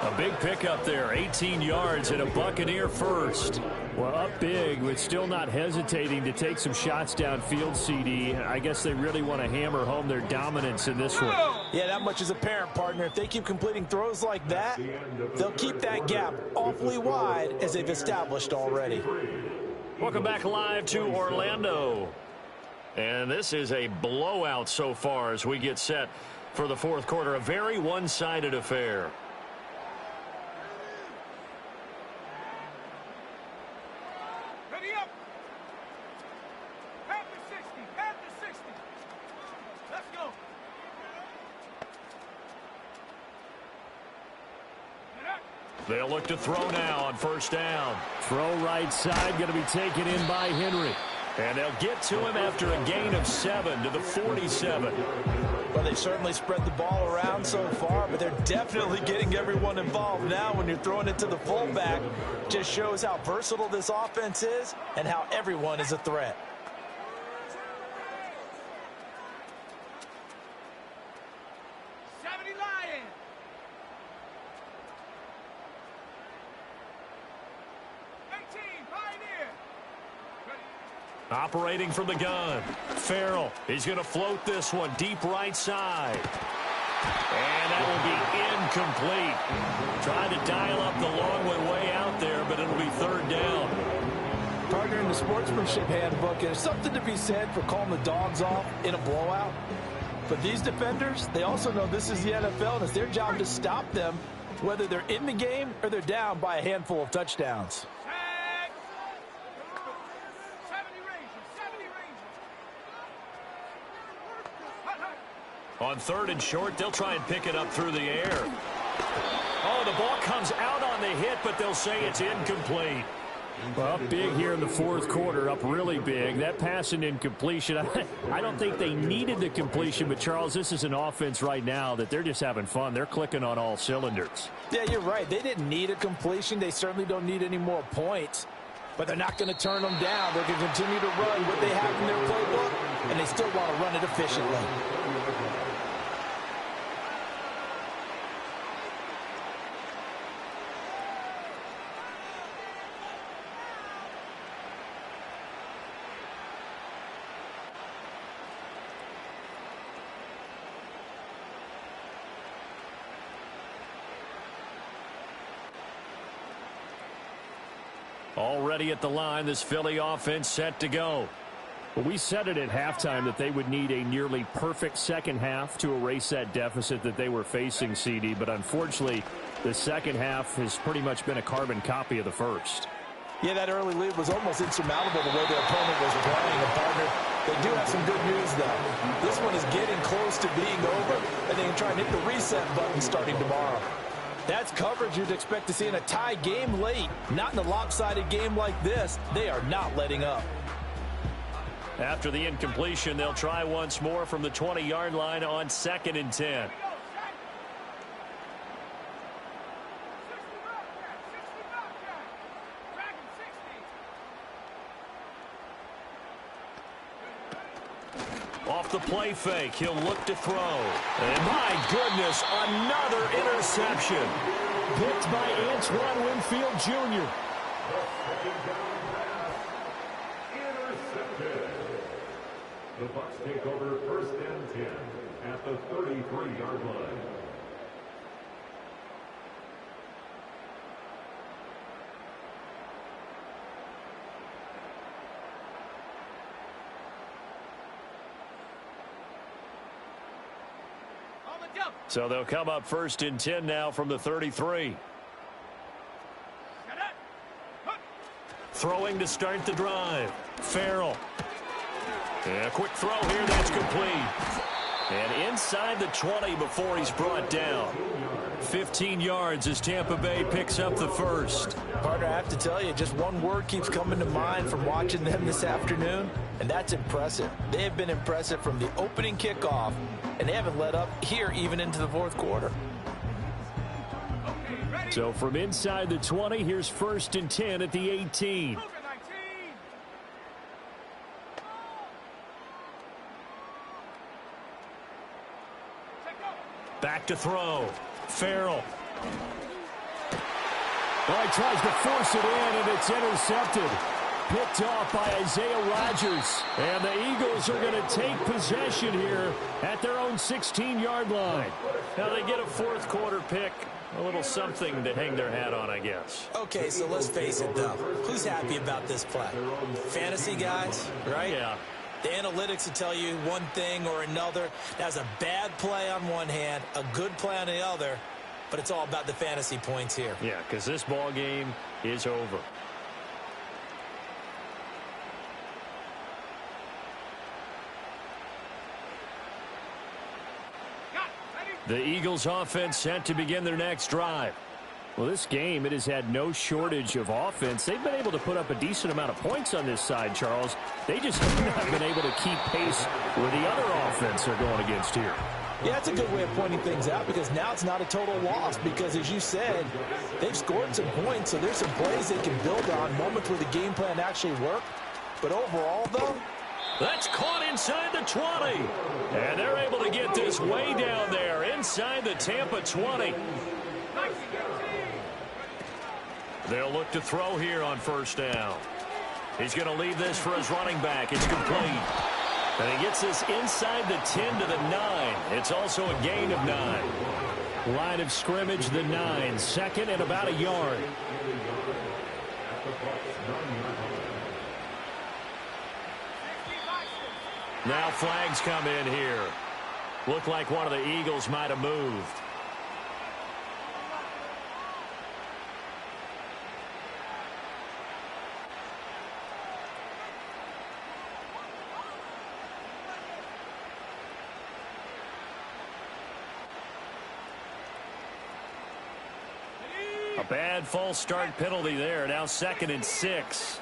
A big pickup there, 18 yards and a Buccaneer first. Well, up big, but still not hesitating to take some shots downfield, CD. I guess they really want to hammer home their dominance in this one. Yeah, that much is apparent, partner. If they keep completing throws like that, they'll keep that gap awfully wide as they've established already. Welcome back live to Orlando. And this is a blowout so far as we get set for the fourth quarter. A very one-sided affair. Ready up. Pass to 60. Pass to 60. Let's go. They'll look to throw now on 1st down. Throw right side, going to be taken in by Henry. And they'll get to him after a gain of 7 to the 47. Well, they certainly spread the ball around so far, but they're definitely getting everyone involved now when you're throwing it to the fullback. Just shows how versatile this offense is and how everyone is a threat. Operating from the gun. Farrell. He's going to float this one deep right side. And that will be incomplete. Trying to dial up the long way out there, but it'll be 3rd down. Partner, in the sportsmanship handbook, there's something to be said for calling the dogs off in a blowout. But these defenders, they also know this is the NFL, and it's their job to stop them, whether they're in the game or they're down by a handful of touchdowns. On 3rd and short, they'll try and pick it up through the air. Oh, the ball comes out on the hit, but they'll say it's incomplete. Well, up big here in the fourth quarter, up really big. That pass and incompletion, I don't think they needed the completion, but, Charles, this is an offense right now that they're just having fun. They're clicking on all cylinders. Yeah, you're right. They didn't need a completion. They certainly don't need any more points, but they're not going to turn them down. They're going to continue to run what they have in their playbook, and they still want to run it efficiently. Already at the line, this Philly offense set to go. Well, we said it at halftime that they would need a nearly perfect second half to erase that deficit that they were facing, CD. But unfortunately, the second half has pretty much been a carbon copy of the first. Yeah, that early lead was almost insurmountable the way their opponent was playing. And, partner, they do have some good news, though. This one is getting close to being over, and they can try and hit the reset button starting tomorrow. That's coverage you'd expect to see in a tie game late. Not in a lopsided game like this. They are not letting up. After the incompletion, they'll try once more from the 20-yard line on 2nd and 10. Off the play fake, he'll look to throw. And my goodness, another interception. Picked by Antoine Winfield Jr. The Bucs take over first and 10 at the 33-yard line. So they'll come up first and 10 now from the 33. Throwing to start the drive. Farrell. And a quick throw here, that's complete. And inside the 20 before he's brought down. 15 yards as Tampa Bay picks up the first. Partner, I have to tell you, just one word keeps coming to mind from watching them this afternoon, and that's impressive. They have been impressive from the opening kickoff, and they haven't let up here even into the fourth quarter. So from inside the 20, here's first and 10 at the 18. Back to throw. Farrell. Oh, he tries to force it in, and it's intercepted. Picked off by Isaiah Rodgers. And the Eagles are going to take possession here at their own 16-yard line. Now they get a fourth quarter pick. A little something to hang their hat on, I guess. Okay, so let's face it, though. Who's happy about this play? Fantasy guys, right? Yeah. The analytics will tell you one thing or another. That's a bad play on one hand, a good play on the other, but it's all about the fantasy points here. Yeah, because this ball game is over. The Eagles offense set to begin their next drive. Well, this game, it has had no shortage of offense. They've been able to put up a decent amount of points on this side, Charles. They just have not been able to keep pace with the other offense they're going against here. Yeah, that's a good way of pointing things out because now it's not a total loss because, as you said, they've scored some points, so there's some plays they can build on, moments where the game plan actually worked. But overall, though, that's caught inside the 20. And they're able to get this way down there inside the Tampa 20. They'll look to throw here on first down. He's going to leave this for his running back. It's complete. And he gets this inside the 10 to the 9. It's also a gain of 9. Line of scrimmage, the 9. Second and about a yard. Now flags come in here. Look like one of the Eagles might have moved. A bad false start penalty there. Now second and 6.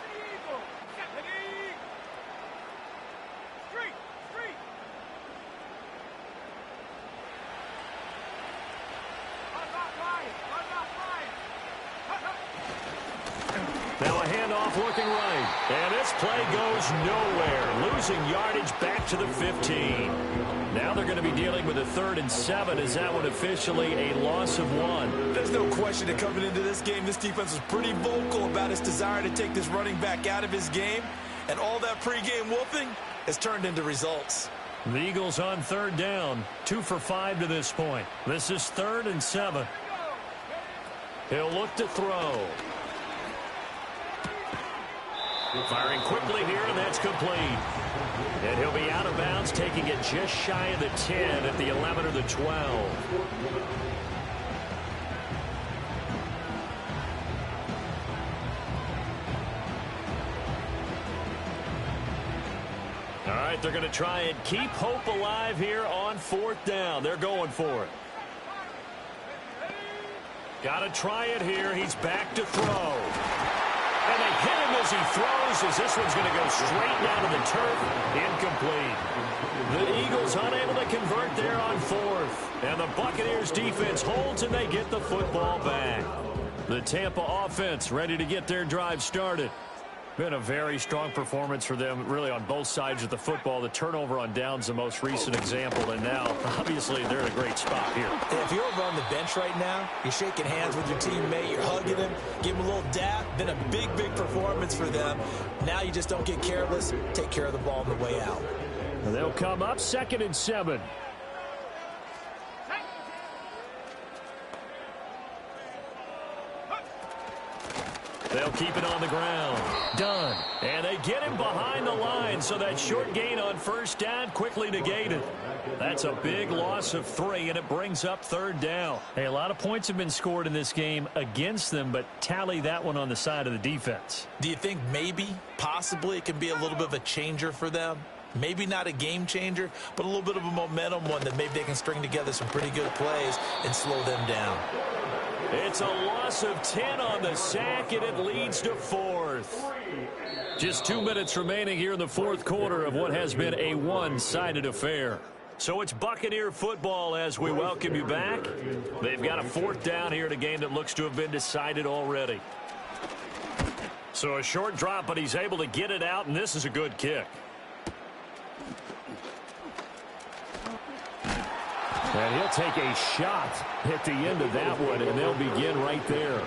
Now a handoff looking right. And this play goes nowhere. Losing yardage back to the 15. Now they're going to be dealing with a 3rd and 7. Is that one officially a loss of 1? There's no question that coming into this game, this defense was pretty vocal about its desire to take this running back out of his game. And all that pregame whooping has turned into results. The Eagles on 3rd down. 2 for 5 to this point. This is 3rd and 7. He'll look to throw. Firing quickly here, and that's complete. And he'll be out of bounds, taking it just shy of the 10 at the 11 or the 12. All right, they're going to try and keep hope alive here on 4th down. They're going for it. Got to try it here. He's back to throw. And they hit him as he throws, as this one's going to go straight down to the turf. Incomplete. The Eagles unable to convert there on 4th. And the Buccaneers defense holds, and they get the football back. The Tampa offense ready to get their drive started. Been a very strong performance for them, really, on both sides of the football. The turnover on downs, the most recent example, and now, obviously, they're in a great spot here. If you're over on the bench right now, you're shaking hands with your teammate, you're hugging him, give him a little dap. Been a big, big performance for them. Now you just don't get careless. Take care of the ball on the way out. And they'll come up 2nd and 7. They'll keep it on the ground. Done. And they get him behind the line, so that short gain on 1st down quickly negated. That's a big loss of 3, and it brings up 3rd down. Hey, a lot of points have been scored in this game against them, but tally that one on the side of the defense. Do you think maybe, possibly, it can be a little bit of a changer for them? Maybe not a game changer, but a little bit of a momentum one that maybe they can string together some pretty good plays and slow them down. It's a loss of 10 on the sack, and it leads to 4th. Just 2 minutes remaining here in the 4th quarter of what has been a one-sided affair. So it's Buccaneer football as we welcome you back. They've got a 4th down here in a game that looks to have been decided already. So a short drop, but he's able to get it out, and this is a good kick. And he'll take a shot at the end of that one, and they'll begin right there.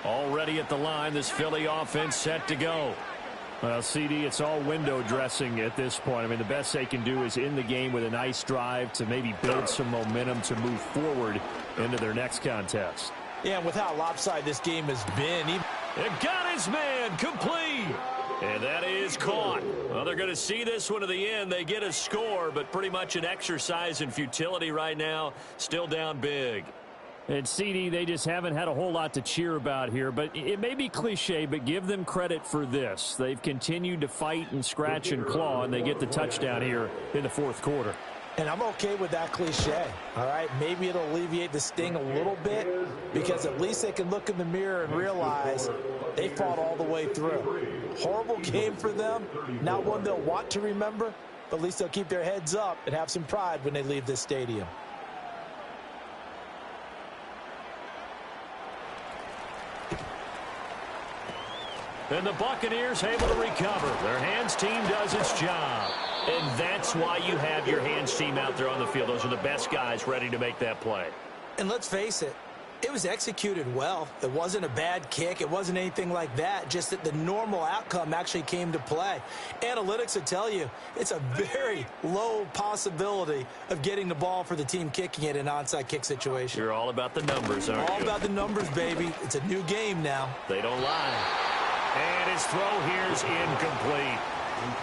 Already at the line, this Philly offense set to go. Well, CD, it's all window dressing at this point. I mean, the best they can do is in the game with a nice drive to maybe build some momentum to move forward into their next contest. Yeah, and with how lopsided this game has been. It got his man complete. And that is caught. Well, they're going to see this one to the end. They get a score, but pretty much an exercise in futility right now. Still down big. And CD, they just haven't had a whole lot to cheer about here, but it may be cliche, but give them credit for this. They've continued to fight and scratch and claw, and they get the touchdown here in the 4th quarter. And I'm okay with that cliche, all right? Maybe it'll alleviate the sting a little bit because at least they can look in the mirror and realize they fought all the way through. Horrible game for them, not one they'll want to remember, but at least they'll keep their heads up and have some pride when they leave this stadium. And the Buccaneers able to recover. Their hands team does its job. And that's why you have your hands team out there on the field. Those are the best guys ready to make that play. And let's face it, it was executed well. It wasn't a bad kick. It wasn't anything like that. Just that the normal outcome actually came to play. Analytics will tell you it's a very low possibility of getting the ball for the team kicking it in an onside kick situation. You're all about the numbers, aren't you? All about the numbers, baby. It's a new game now. They don't lie. And his throw here's incomplete.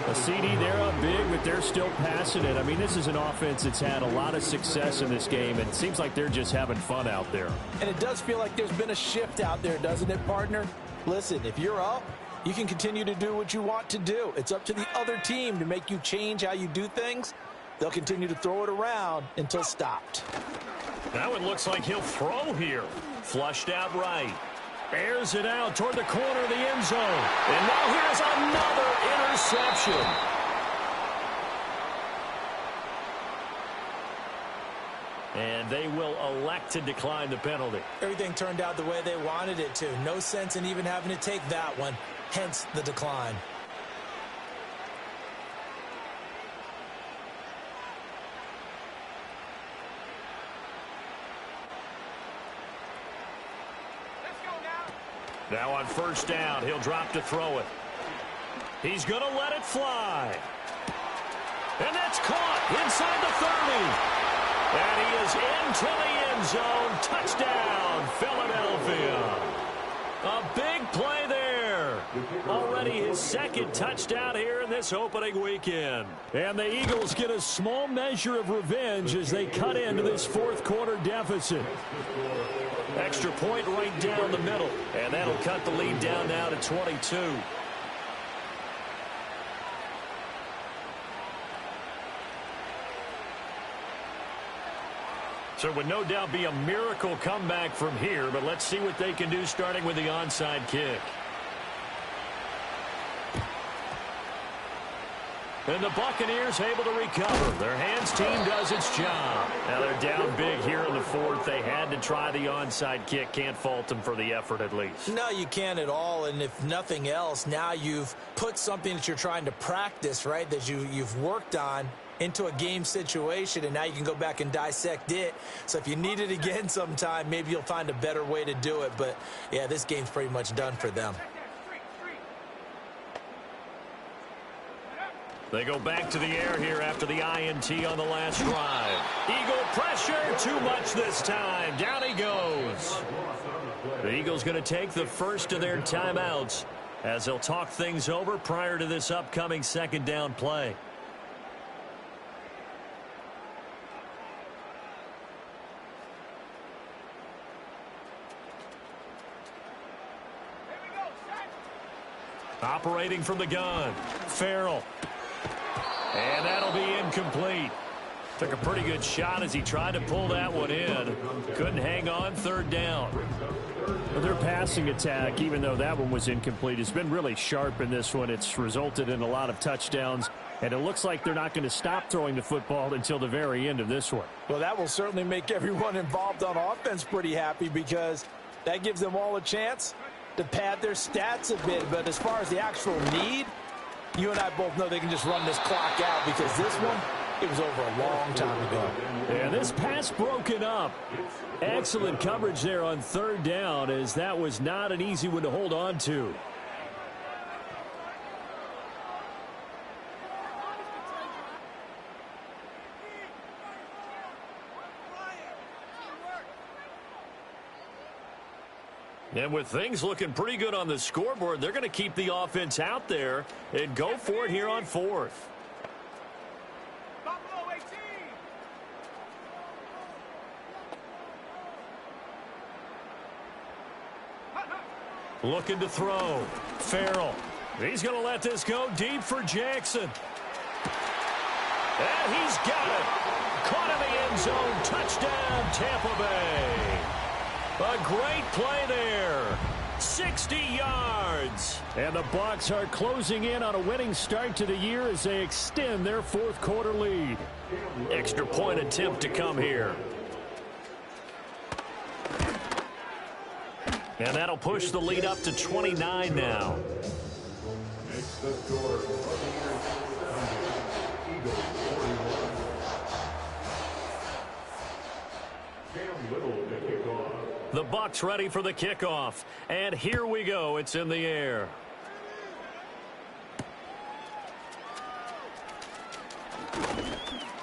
A CD, they're up big, but they're still passing it. I mean, this is an offense that's had a lot of success in this game, and it seems like they're just having fun out there. And it does feel like there's been a shift out there, doesn't it, partner? Listen, if you're up, you can continue to do what you want to do. It's up to the other team to make you change how you do things. They'll continue to throw it around until stopped. That one looks like he'll throw here. Flushed out right. Airs it out toward the corner of the end zone. And now here's another interception. And they will elect to decline the penalty. Everything turned out the way they wanted it to. No sense in even having to take that one, hence the decline. Now on 1st down, he'll drop to throw it. He's going to let it fly. And that's caught inside the 30. And he is into the end zone. Touchdown, Philadelphia. A big play there. Already his 2nd touchdown here in this opening weekend. And the Eagles get a small measure of revenge as they cut into this 4th quarter deficit. Extra point right down the middle. And that'll cut the lead down now to 22. So it would no doubt be a miracle comeback from here, but let's see what they can do starting with the onside kick. And the Buccaneers able to recover. Their hands team does its job. Now they're down big here in the fourth. They had to try the onside kick. Can't fault them for the effort at least. No, you can't at all. And if nothing else, now you've put something that you're trying to practice, right, that you've worked on into a game situation, and now you can go back and dissect it. So if you need it again sometime, maybe you'll find a better way to do it. But, yeah, this game's pretty much done for them. They go back to the air here after the INT on the last drive. Eagle pressure, too much this time. Down he goes. The Eagles going to take the first of their timeouts as they'll talk things over prior to this upcoming second down play. Operating from the gun, Farrell. And that'll be incomplete. Took a pretty good shot as he tried to pull that one in. Couldn't hang on, third down. Their passing attack, even though that one was incomplete, has been really sharp in this one. It's resulted in a lot of touchdowns, and it looks like they're not going to stop throwing the football until the very end of this one. Well, that will certainly make everyone involved on offense pretty happy because that gives them all a chance to pad their stats a bit. But as far as the actual need, you and I both know they can just run this clock out because this one, it was over a long time ago. And this pass broken up. Excellent coverage there on third down, as that was not an easy one to hold on to. And with things looking pretty good on the scoreboard, they're going to keep the offense out there and go for it here on fourth. Looking to throw. Farrell. He's going to let this go deep for Jackson. And he's got it. Caught in the end zone. Touchdown, Tampa Bay. A great play there. 60 yards. And the Bucs are closing in on a winning start to the year as they extend their fourth quarter lead. Extra point attempt to come here. And that'll push the lead up to 29 now. Makes the score Buccaneers 7, Eagles 41. Cam Little to kick off. The Bucs ready for the kickoff. And here we go. It's in the air.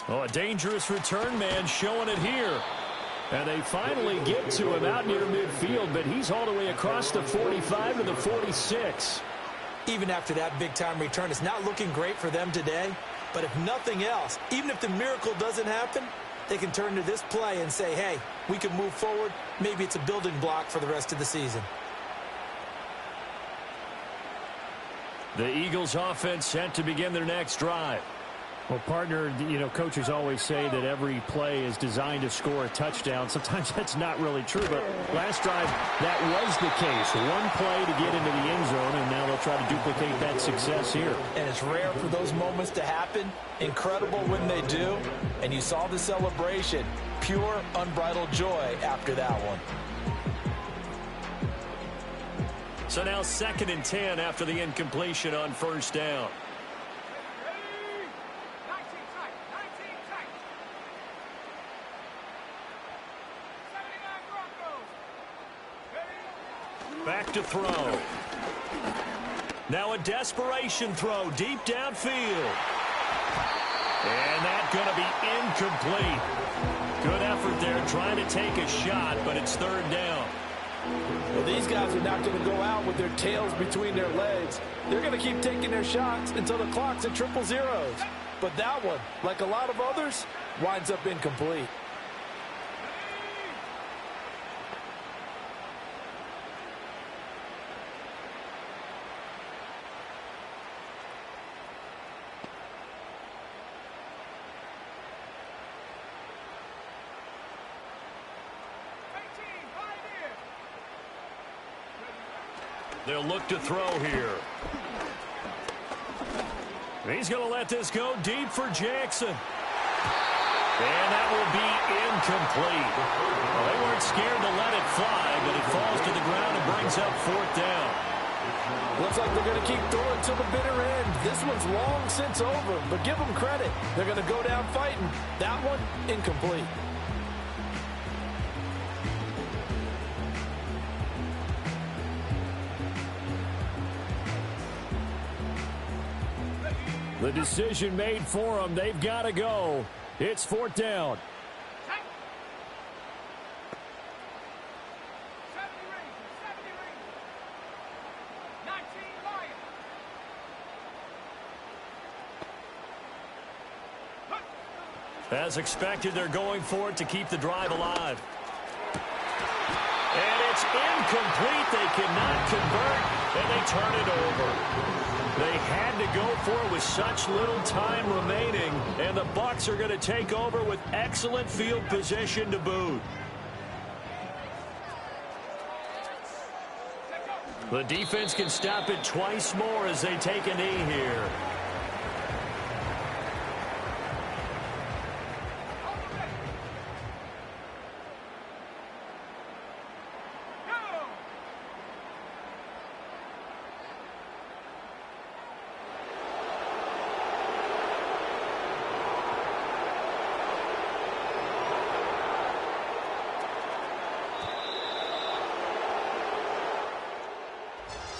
Oh, a dangerous return man showing it here. And they finally get to him out near midfield, but he's all the way across the 45 to the 46. Even after that big-time return, it's not looking great for them today. But if nothing else, even if the miracle doesn't happen, they can turn to this play and say, hey, we can move forward. Maybe it's a building block for the rest of the season. The Eagles offense set to begin their next drive. Well, partner, you know, coaches always say that every play is designed to score a touchdown. Sometimes that's not really true, but last drive, that was the case. One play to get into the end zone, and now they'll try to duplicate that success here. And it's rare for those moments to happen. Incredible when they do. And you saw the celebration. Pure, unbridled joy after that one. So now 2nd and 10 after the incompletion on first down. Back to throw. Now a desperation throw deep downfield. And that's going to be incomplete. Good effort there trying to take a shot, but it's third down. Well, these guys are not going to go out with their tails between their legs. They're going to keep taking their shots until the clock's at 000. But that one, like a lot of others, winds up incomplete. They'll look to throw here. He's going to let this go deep for Jackson. And that will be incomplete. Well, they weren't scared to let it fly, but it falls to the ground and brings up 4th down. Looks like they're going to keep throwing till the bitter end. This one's long since over, but give them credit. They're going to go down fighting. That one, incomplete. The decision made for them. They've got to go. It's 4th down. 19 Lions. As expected, they're going for it to keep the drive alive. And it's incomplete. They cannot convert, and they turn it over. They had to go for it with such little time remaining, and the Bucs are going to take over with excellent field position to boot. The defense can stop it twice more as they take a knee here.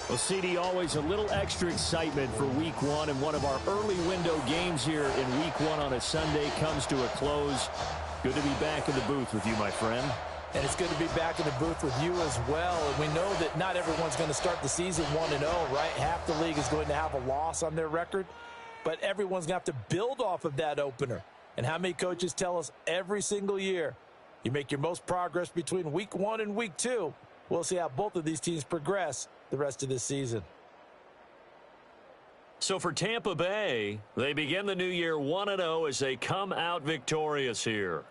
Well, CD, always a little extra excitement for Week 1, and one of our early window games here in Week 1 on a Sunday comes to a close. Good to be back in the booth with you, my friend. And it's good to be back in the booth with you as well. And we know that not everyone's going to start the season 1-0, right? Half the league is going to have a loss on their record, but everyone's going to have to build off of that opener. And how many coaches tell us every single year, you make your most progress between Week 1 and Week 2. We'll see how both of these teams progress the rest of this season. So for Tampa Bay, they begin the new year 1-0 as they come out victorious here.